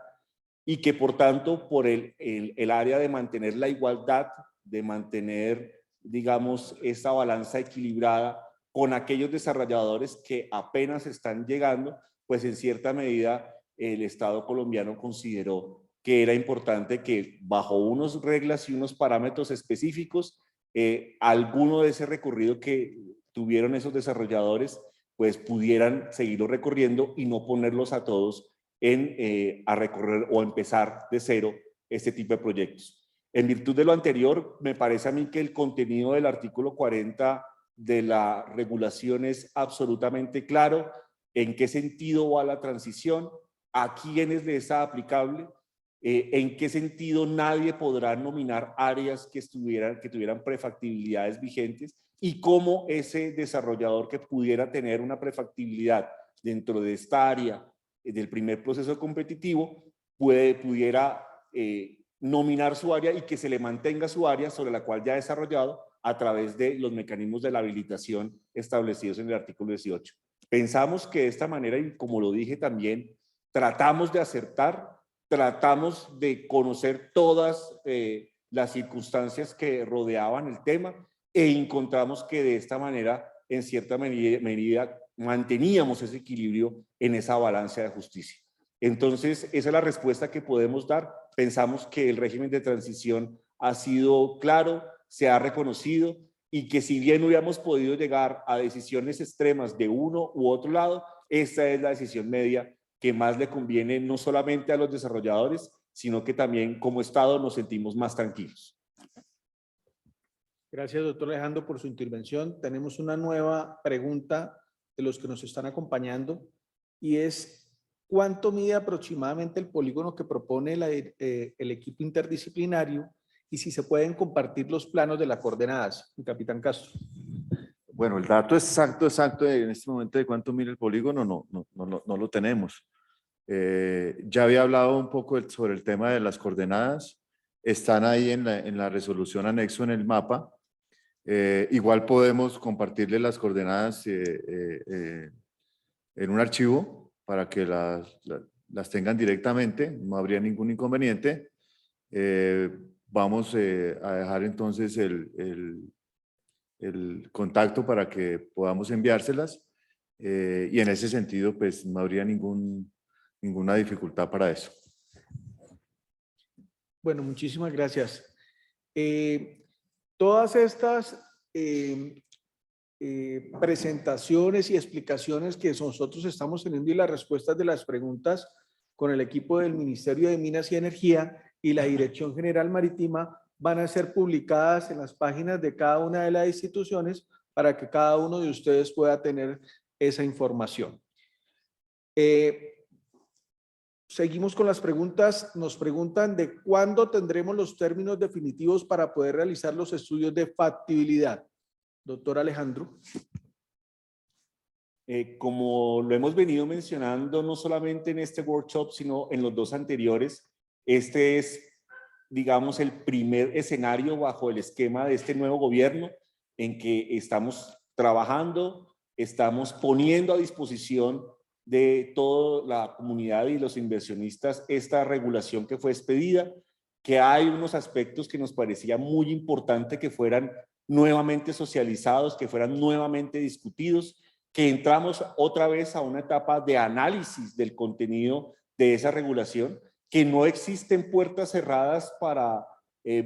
y que por tanto por el área de mantener la igualdad, de mantener, digamos, esta balanza equilibrada con aquellos desarrolladores que apenas están llegando, pues en cierta medida el Estado colombiano consideró que era importante que bajo unas reglas y unos parámetros específicos, alguno de ese recorrido que tuvieron esos desarrolladores, pues pudieran seguirlo recorriendo y no ponerlos a todos a recorrer o a empezar de cero este tipo de proyectos. En virtud de lo anterior, me parece a mí que el contenido del artículo 40 de la regulación es absolutamente claro en qué sentido va la transición, a quiénes les está aplicable, en qué sentido nadie podrá nominar áreas que tuvieran prefactibilidades vigentes y cómo ese desarrollador que pudiera tener una prefactibilidad dentro de esta área del primer proceso competitivo pudiera nominar su área y que se le mantenga su área sobre la cual ya ha desarrollado a través de los mecanismos de la habilitación establecidos en el artículo 18. Pensamos que de esta manera, y como lo dije también, tratamos de acertar, tratamos de conocer todas las circunstancias que rodeaban el tema e encontramos que de esta manera, en cierta medida, manteníamos ese equilibrio en esa balanza de justicia. Entonces, esa es la respuesta que podemos dar. Pensamos que el régimen de transición ha sido claro, se ha reconocido y que si bien hubiéramos podido llegar a decisiones extremas de uno u otro lado, esta es la decisión media que más le conviene no solamente a los desarrolladores, sino que también como Estado nos sentimos más tranquilos. Gracias, doctor Alejandro, por su intervención. Tenemos una nueva pregunta de los que nos están acompañando y es: ¿cuánto mide aproximadamente el polígono que propone el equipo interdisciplinario y si se pueden compartir los planos de las coordenadas? Capitán Castro. Bueno, el dato exacto en este momento de cuánto mide el polígono no lo tenemos. Ya había hablado un poco sobre el tema de las coordenadas. Están ahí en la resolución anexo en el mapa. Igual podemos compartirle las coordenadas en un archivo para que las tengan directamente, no habría ningún inconveniente. Vamos a dejar entonces el contacto para que podamos enviárselas y en ese sentido pues no habría ninguna dificultad para eso. Bueno, muchísimas gracias. Todas estas presentaciones y explicaciones que nosotros estamos teniendo y las respuestas de las preguntas con el equipo del Ministerio de Minas y Energía y la Dirección General Marítima van a ser publicadas en las páginas de cada una de las instituciones para que cada uno de ustedes pueda tener esa información. Seguimos con las preguntas. Nos preguntan de cuándo tendremos los términos definitivos para poder realizar los estudios de factibilidad. Doctor Alejandro. Como lo hemos venido mencionando, no solamente en este workshop, sino en los dos anteriores, este es, digamos, el primer escenario bajo el esquema de este nuevo gobierno en que estamos trabajando, estamos poniendo a disposición de toda la comunidad y los inversionistas esta regulación que fue expedida, que hay unos aspectos que nos parecía muy importante que fueran nuevamente socializados, que fueran nuevamente discutidos, que entramos otra vez a una etapa de análisis del contenido de esa regulación, que no existen puertas cerradas para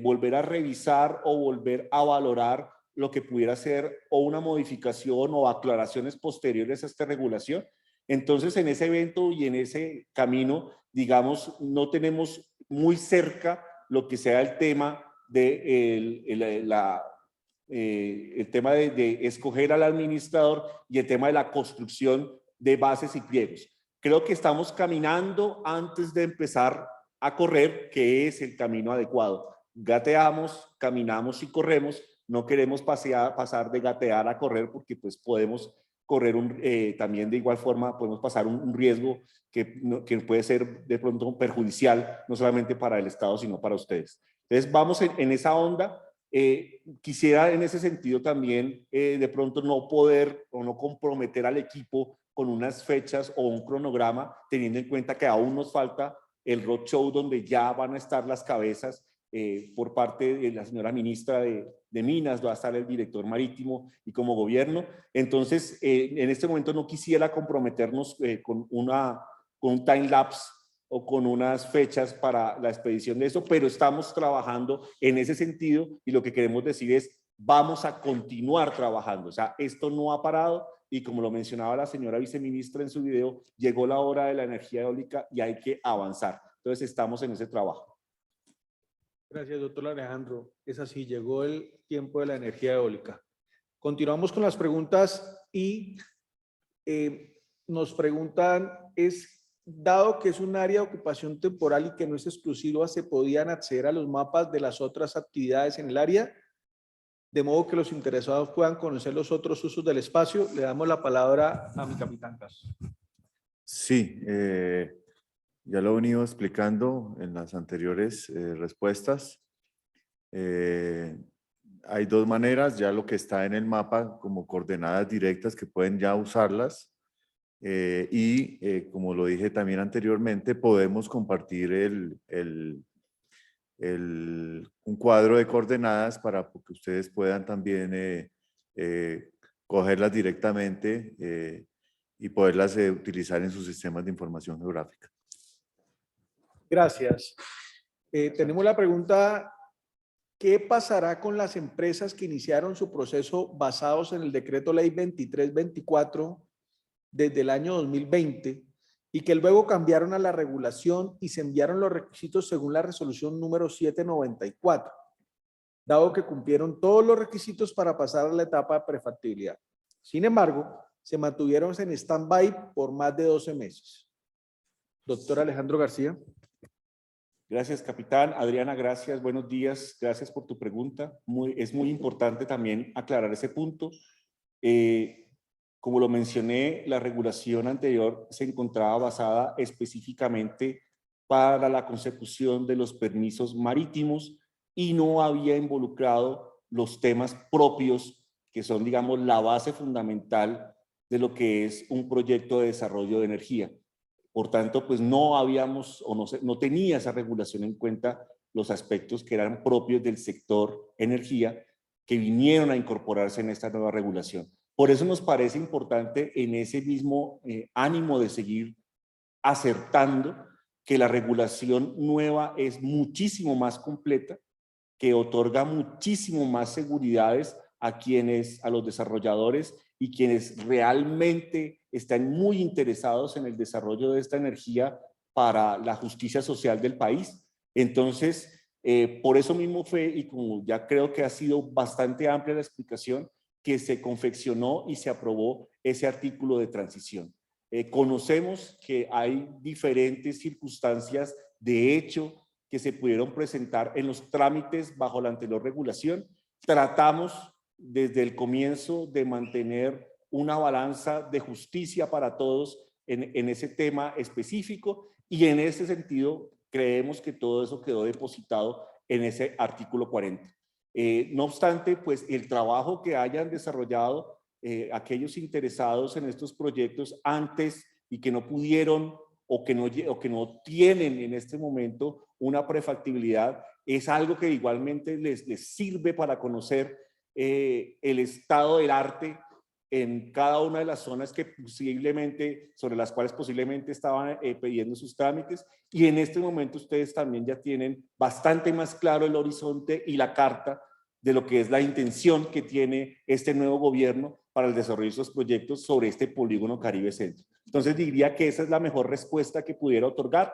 volver a revisar o volver a valorar lo que pudiera ser o una modificación o aclaraciones posteriores a esta regulación. Entonces, en ese evento y en ese camino, digamos, no tenemos muy cerca lo que sea el tema de el tema de escoger al administrador y el tema de la construcción de bases y pliegos. Creo que estamos caminando antes de empezar a correr, que es el camino adecuado. Gateamos, caminamos y corremos. No queremos pasar de gatear a correr porque pues podemos correr también de igual forma, podemos pasar un riesgo que puede ser de pronto perjudicial, no solamente para el Estado, sino para ustedes. Entonces vamos en esa onda. Quisiera en ese sentido también de pronto no poder o no comprometer al equipo con unas fechas o un cronograma, teniendo en cuenta que aún nos falta el roadshow donde ya van a estar las cabezas por parte de la señora ministra de Minas, va a estar el director marítimo y como gobierno. Entonces, en este momento no quisiera comprometernos con un time lapse o con unas fechas para la expedición de eso, pero estamos trabajando en ese sentido y lo que queremos decir es vamos a continuar trabajando. O sea, esto no ha parado y como lo mencionaba la señora viceministra en su video, llegó la hora de la energía eólica y hay que avanzar. Entonces estamos en ese trabajo. Gracias, doctor Alejandro. Es así, llegó el tiempo de la energía eólica. Continuamos con las preguntas y nos preguntan, dado que es un área de ocupación temporal y que no es exclusiva, ¿se podían acceder a los mapas de las otras actividades en el área? De modo que los interesados puedan conocer los otros usos del espacio. Le damos la palabra a mi capitán Cas. Sí, ya lo he venido explicando en las anteriores respuestas. Hay dos maneras, ya lo que está en el mapa como coordenadas directas que pueden ya usarlas. Como lo dije también anteriormente, podemos compartir un cuadro de coordenadas para que ustedes puedan también cogerlas directamente y poderlas utilizar en sus sistemas de información geográfica. Gracias. Tenemos la pregunta, ¿qué pasará con las empresas que iniciaron su proceso basados en el decreto ley 2324 desde el año 2020 y que luego cambiaron a la regulación y se enviaron los requisitos según la resolución número 794, dado que cumplieron todos los requisitos para pasar a la etapa de prefactibilidad? Sin embargo, se mantuvieron en stand-by por más de 12 meses. Doctor Alejandro García. Gracias, capitán. Adriana, gracias. Buenos días. Gracias por tu pregunta. Es muy importante también aclarar ese punto. Como lo mencioné, la regulación anterior se encontraba basada específicamente para la consecución de los permisos marítimos y no había involucrado los temas propios que son, digamos, la base fundamental de lo que es un proyecto de desarrollo de energía. Por tanto, pues no habíamos o no tenía esa regulación en cuenta los aspectos que eran propios del sector energía que vinieron a incorporarse en esta nueva regulación. Por eso nos parece importante en ese mismo ánimo de seguir acertando que la regulación nueva es muchísimo más completa, que otorga muchísimo más seguridades a los desarrolladores y quienes realmente están muy interesados en el desarrollo de esta energía para la justicia social del país. Entonces, por eso mismo fue, y como ya creo que ha sido bastante amplia la explicación, que se confeccionó y se aprobó ese artículo de transición. Conocemos que hay diferentes circunstancias de hecho que se pudieron presentar en los trámites bajo la anterior regulación. Tratamos desde el comienzo de mantener una balanza de justicia para todos en ese tema específico, y en ese sentido creemos que todo eso quedó depositado en ese artículo 40. No obstante, pues el trabajo que hayan desarrollado aquellos interesados en estos proyectos antes y que no pudieron o que no tienen en este momento una prefactibilidad, es algo que igualmente les sirve para conocer el estado del arte en cada una de las zonas que posiblemente, sobre las cuales posiblemente estaban pidiendo sus trámites, y en este momento ustedes también ya tienen bastante más claro el horizonte y la carta de lo que es la intención que tiene este nuevo gobierno para el desarrollo de estos proyectos sobre este polígono Caribe Centro. Entonces diría que esa es la mejor respuesta que pudiera otorgar.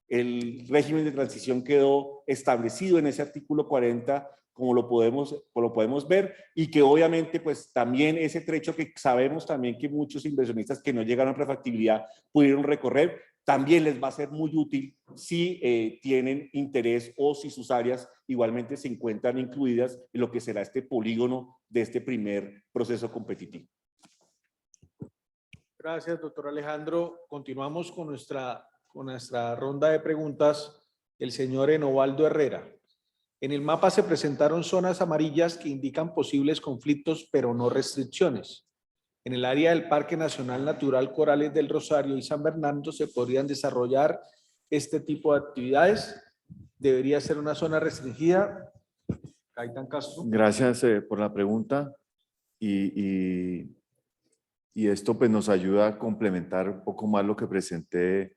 El régimen de transición quedó establecido en ese artículo 40, como lo podemos ver, y que obviamente pues también ese trecho que sabemos también que muchos inversionistas que no llegaron a prefactibilidad pudieron recorrer, también les va a ser muy útil si tienen interés o si sus áreas igualmente se encuentran incluidas en lo que será este polígono de este primer proceso competitivo. Gracias, doctor Alejandro. Continuamos con nuestra ronda de preguntas. El señor Enovaldo Herrera. En el mapa se presentaron zonas amarillas que indican posibles conflictos, pero no restricciones. En el área del Parque Nacional Natural Corales del Rosario y San Bernardo se podrían desarrollar este tipo de actividades. ¿Debería ser una zona restringida? Gaitán Castro. Gracias por la pregunta, y esto pues nos ayuda a complementar un poco más lo que presenté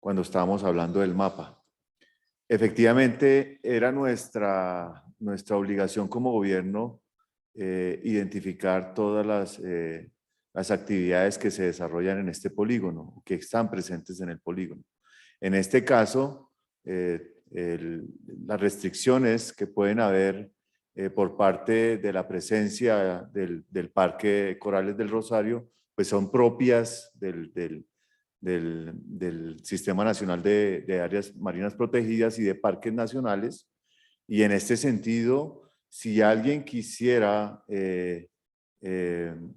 cuando estábamos hablando del mapa. Efectivamente, era nuestra obligación como gobierno identificar todas las actividades que se desarrollan en este polígono, que están presentes en el polígono. En este caso, las restricciones que pueden haber por parte de la presencia del Parque Corales del Rosario, pues son propias del Sistema Nacional de Áreas Marinas Protegidas y de Parques Nacionales. Y en este sentido, si alguien quisiera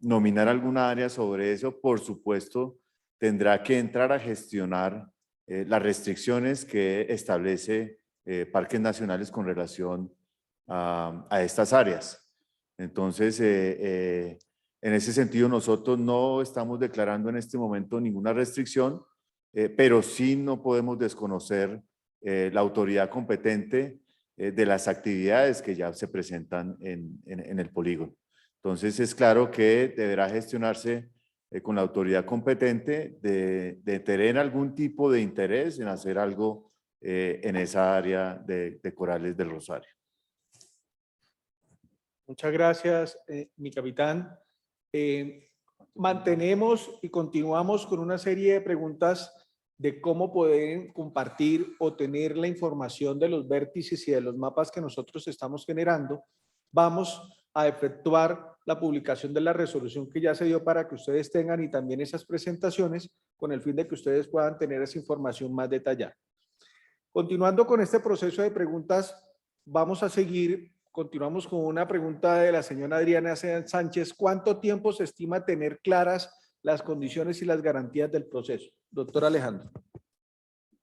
nominar alguna área sobre eso, por supuesto, tendrá que entrar a gestionar las restricciones que establece Parques Nacionales con relación a estas áreas. Entonces, en ese sentido, nosotros no estamos declarando en este momento ninguna restricción, pero sí no podemos desconocer la autoridad competente de las actividades que ya se presentan en el polígono. Entonces, es claro que deberá gestionarse con la autoridad competente de tener algún tipo de interés en hacer algo en esa área de Corales del Rosario. Muchas gracias, mi capitán. Mantenemos y continuamos con una serie de preguntas de cómo pueden compartir o tener la información de los vértices y de los mapas que nosotros estamos generando. Vamos a efectuar la publicación de la resolución que ya se dio para que ustedes tengan y también esas presentaciones con el fin de que ustedes puedan tener esa información más detallada. Continuando con este proceso de preguntas, vamos a seguir. Continuamos con una pregunta de la señora Adriana Sánchez. ¿Cuánto tiempo se estima tener claras las condiciones y las garantías del proceso? Doctor Alejandro.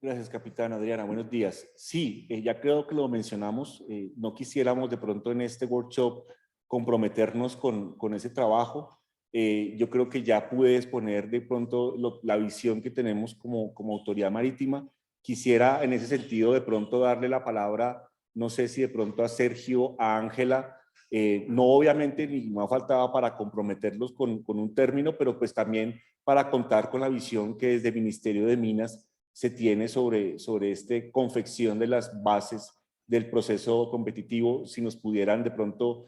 Gracias, capitán. Adriana, buenos días. Sí, ya creo que lo mencionamos. No quisiéramos de pronto en este workshop comprometernos con ese trabajo. Yo creo que ya pude exponer de pronto la visión que tenemos como autoridad marítima. Quisiera en ese sentido de pronto darle la palabra, no sé si de pronto a Sergio, a Ángela, no obviamente ni me faltaba para comprometerlos con un término, pero pues también para contar con la visión que desde el Ministerio de Minas se tiene sobre esta confección de las bases del proceso competitivo, si nos pudieran de pronto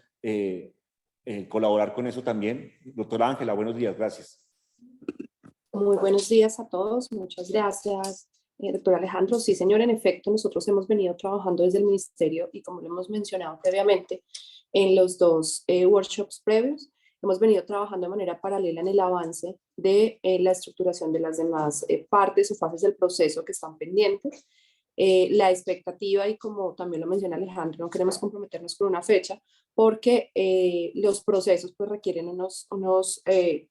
colaborar con eso también. Doctora Ángela, buenos días, gracias. Muy buenos días a todos, muchas gracias. Doctor Alejandro, sí señor, en efecto nosotros hemos venido trabajando desde el Ministerio y como lo hemos mencionado previamente en los dos workshops previos, hemos venido trabajando de manera paralela en el avance de la estructuración de las demás partes o fases del proceso que están pendientes. La expectativa, y como también lo menciona Alejandro, no queremos comprometernos con una fecha porque los procesos pues, requieren unos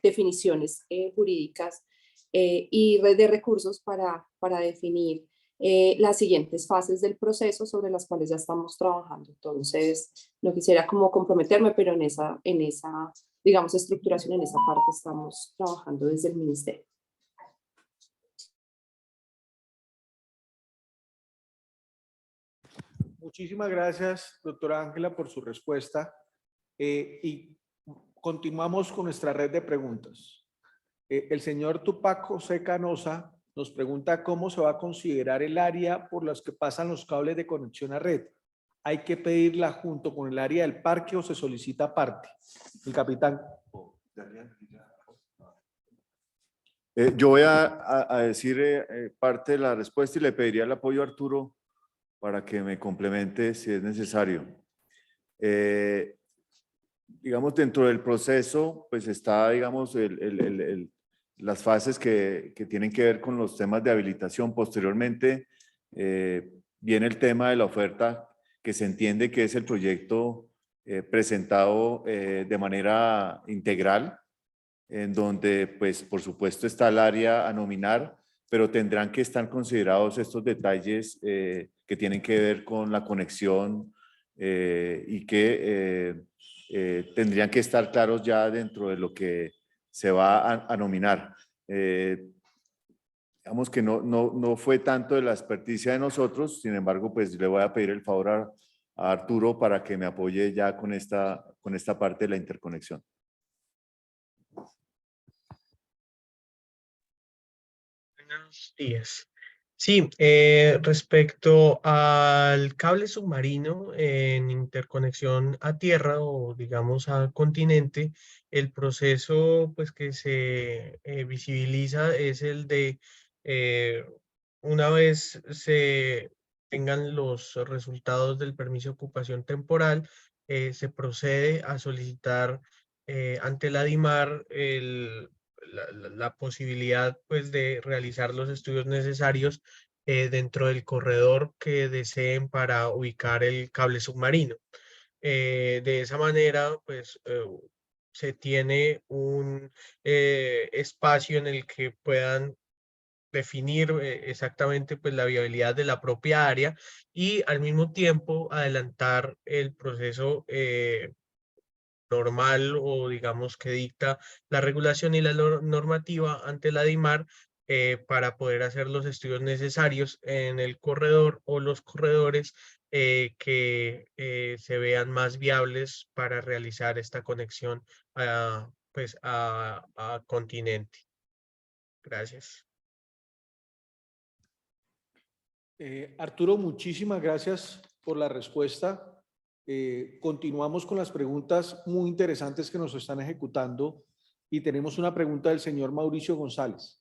definiciones jurídicas y de recursos para definir las siguientes fases del proceso sobre las cuales ya estamos trabajando. Entonces, no quisiera como comprometerme, pero en esa digamos, estructuración, en esa parte estamos trabajando desde el ministerio. Muchísimas gracias, doctora Ángela, por su respuesta. Y continuamos con nuestra red de preguntas. El señor Tupac José Canosa nos pregunta cómo se va a considerar el área por las que pasan los cables de conexión a red. ¿Hay que pedirla junto con el área del parque o se solicita aparte? El capitán. Yo voy a decir parte de la respuesta y le pediría el apoyo a Arturo para que me complemente si es necesario. Digamos, dentro del proceso, pues está, digamos, las fases que tienen que ver con los temas de habilitación. Posteriormente, viene el tema de la oferta, que se entiende que es el proyecto presentado de manera integral, en donde, pues, por supuesto está el área a nominar, pero tendrán que estar considerados estos detalles que tienen que ver con la conexión y que tendrían que estar claros ya dentro de lo que se va a nominar. Digamos que no fue tanto de la experticia de nosotros, sin embargo, pues le voy a pedir el favor a Arturo para que me apoye ya con esta parte de la interconexión. Buenos días. Sí, respecto al cable submarino en interconexión a tierra o digamos a continente, el proceso pues que se visibiliza es el de una vez se tengan los resultados del permiso de ocupación temporal, se procede a solicitar ante la DIMAR la posibilidad pues de realizar los estudios necesarios dentro del corredor que deseen para ubicar el cable submarino. De esa manera pues se tiene un espacio en el que puedan definir exactamente pues la viabilidad de la propia área y al mismo tiempo adelantar el proceso normal o digamos que dicta la regulación y la normativa ante la DIMAR para poder hacer los estudios necesarios en el corredor o los corredores que se vean más viables para realizar esta conexión pues a continente. Gracias. Arturo, muchísimas gracias por la respuesta. Continuamos con las preguntas muy interesantes que nos están ejecutando y tenemos una pregunta del señor Mauricio González.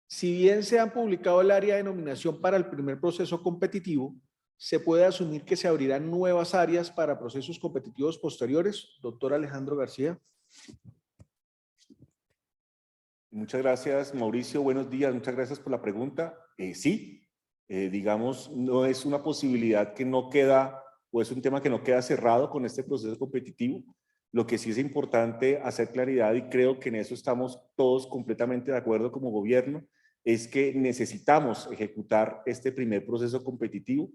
Si bien se han publicado el área de nominación para el primer proceso competitivo, ¿se puede asumir que se abrirán nuevas áreas para procesos competitivos posteriores? Doctor Alejandro García. Muchas gracias, Mauricio. Buenos días. Muchas gracias por la pregunta. Sí, digamos, no es una posibilidad que no queda, o es un tema que no queda cerrado con este proceso competitivo. Lo que sí es importante hacer claridad, y creo que en eso estamos todos completamente de acuerdo como gobierno, es que necesitamos ejecutar este primer proceso competitivo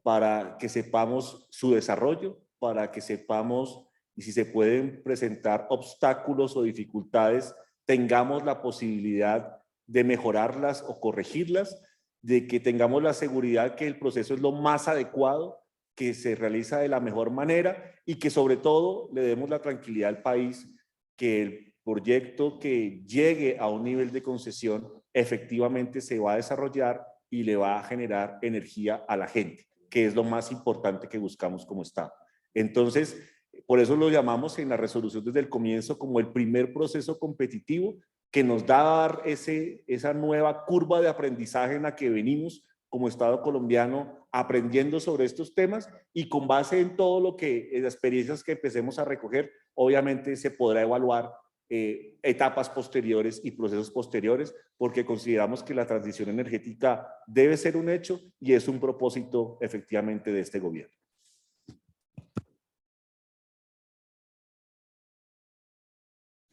para que sepamos su desarrollo, para que sepamos y si se pueden presentar obstáculos o dificultades, tengamos la posibilidad de mejorarlas o corregirlas, de que tengamos la seguridad que el proceso es lo más adecuado, que se realiza de la mejor manera y que sobre todo le demos la tranquilidad al país que el proyecto que llegue a un nivel de concesión efectivamente se va a desarrollar y le va a generar energía a la gente, que es lo más importante que buscamos como Estado. Entonces, por eso lo llamamos en la resolución desde el comienzo como el primer proceso competitivo que nos da a dar esa nueva curva de aprendizaje en la que venimos como Estado colombiano aprendiendo sobre estos temas y con base en todo lo que, en las experiencias que empecemos a recoger, obviamente se podrá evaluar etapas posteriores y procesos posteriores, porque consideramos que la transición energética debe ser un hecho y es un propósito efectivamente de este gobierno.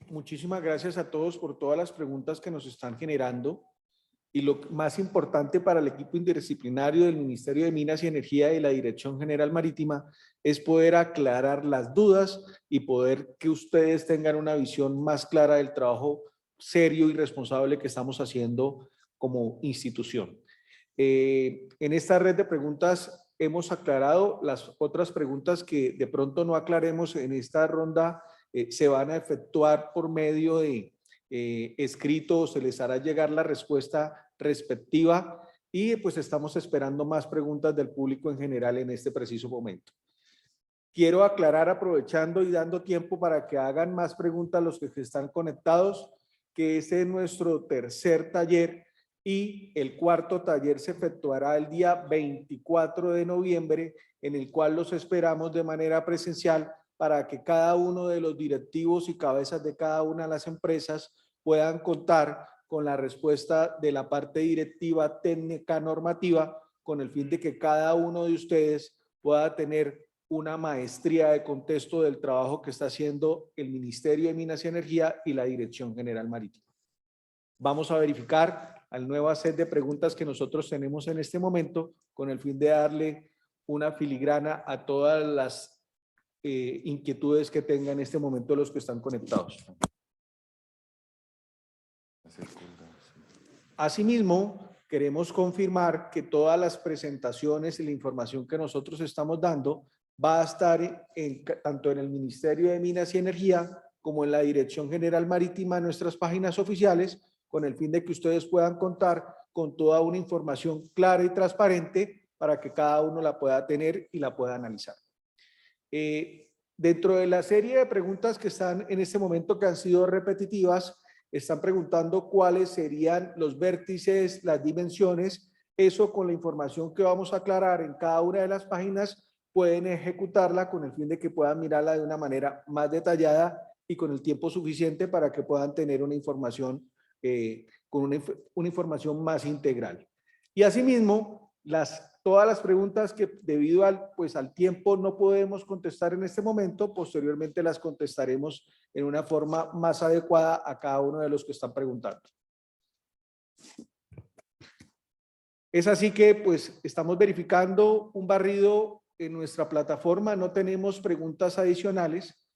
Muchísimas gracias a todos por todas las preguntas que nos están generando. Y lo más importante para el equipo interdisciplinario del Ministerio de Minas y Energía y la Dirección General Marítima es poder aclarar las dudas y poder que ustedes tengan una visión más clara del trabajo serio y responsable que estamos haciendo como institución. En esta red de preguntas hemos aclarado las otras preguntas que de pronto no aclaremos en esta ronda. Se van a efectuar por medio de escrito, se les hará llegar la respuesta respectiva y pues estamos esperando más preguntas del público en general en este preciso momento. Quiero aclarar, aprovechando y dando tiempo para que hagan más preguntas los que están conectados, que este es nuestro tercer taller y el cuarto taller se efectuará el día 24 de noviembre, en el cual los esperamos de manera presencial para que cada uno de los directivos y cabezas de cada una de las empresas puedan contar con la respuesta de la parte directiva, técnica, normativa, con el fin de que cada uno de ustedes pueda tener una maestría de contexto del trabajo que está haciendo el Ministerio de Minas y Energía y la Dirección General Marítima. Vamos a verificar al nuevo set de preguntas que nosotros tenemos en este momento con el fin de darle una filigrana a todas las inquietudes que tengan en este momento los que están conectados. Asimismo, queremos confirmar que todas las presentaciones y la información que nosotros estamos dando va a estar tanto en el Ministerio de Minas y Energía como en la Dirección General Marítima en nuestras páginas oficiales, con el fin de que ustedes puedan contar con toda una información clara y transparente para que cada uno la pueda tener y la pueda analizar. Dentro de la serie de preguntas que están en este momento, que han sido repetitivas, están preguntando cuáles serían los vértices, las dimensiones. Eso, con la información que vamos a aclarar en cada una de las páginas, pueden ejecutarla con el fin de que puedan mirarla de una manera más detallada y con el tiempo suficiente para que puedan tener una información con una información más integral. Y asimismo, todas las preguntas que debido al tiempo no podemos contestar en este momento, posteriormente las contestaremos en una forma más adecuada a cada uno de los que están preguntando. Es así que pues estamos verificando un barrido en nuestra plataforma, no tenemos preguntas adicionales.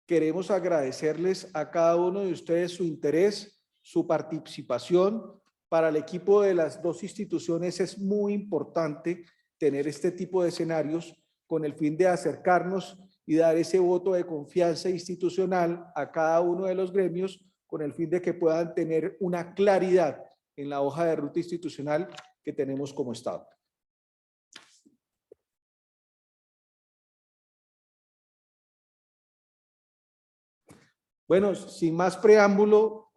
Queremos agradecerles a cada uno de ustedes su interés, su participación. Para el equipo de las dos instituciones es muy importante tener este tipo de escenarios con el fin de acercarnos y dar ese voto de confianza institucional a cada uno de los gremios con el fin de que puedan tener una claridad en la hoja de ruta institucional que tenemos como Estado. Bueno, sin más preámbulo,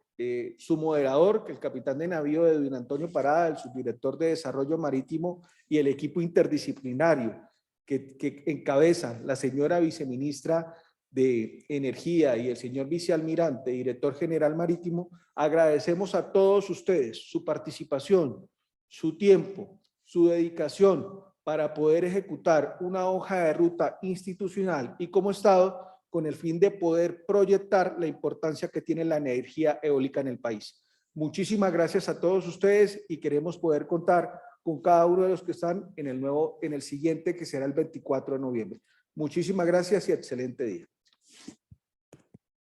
su moderador, que el capitán de navío Edwin Antonio Parada, el subdirector de Desarrollo Marítimo y el equipo interdisciplinario que encabeza la señora viceministra de Energía y el señor vicealmirante, director general marítimo, agradecemos a todos ustedes su participación, su tiempo, su dedicación para poder ejecutar una hoja de ruta institucional y como Estado con el fin de poder proyectar la importancia que tiene la energía eólica en el país. Muchísimas gracias a todos ustedes y queremos poder contar con cada uno de los que están en el siguiente, que será el 24 de noviembre. Muchísimas gracias y excelente día.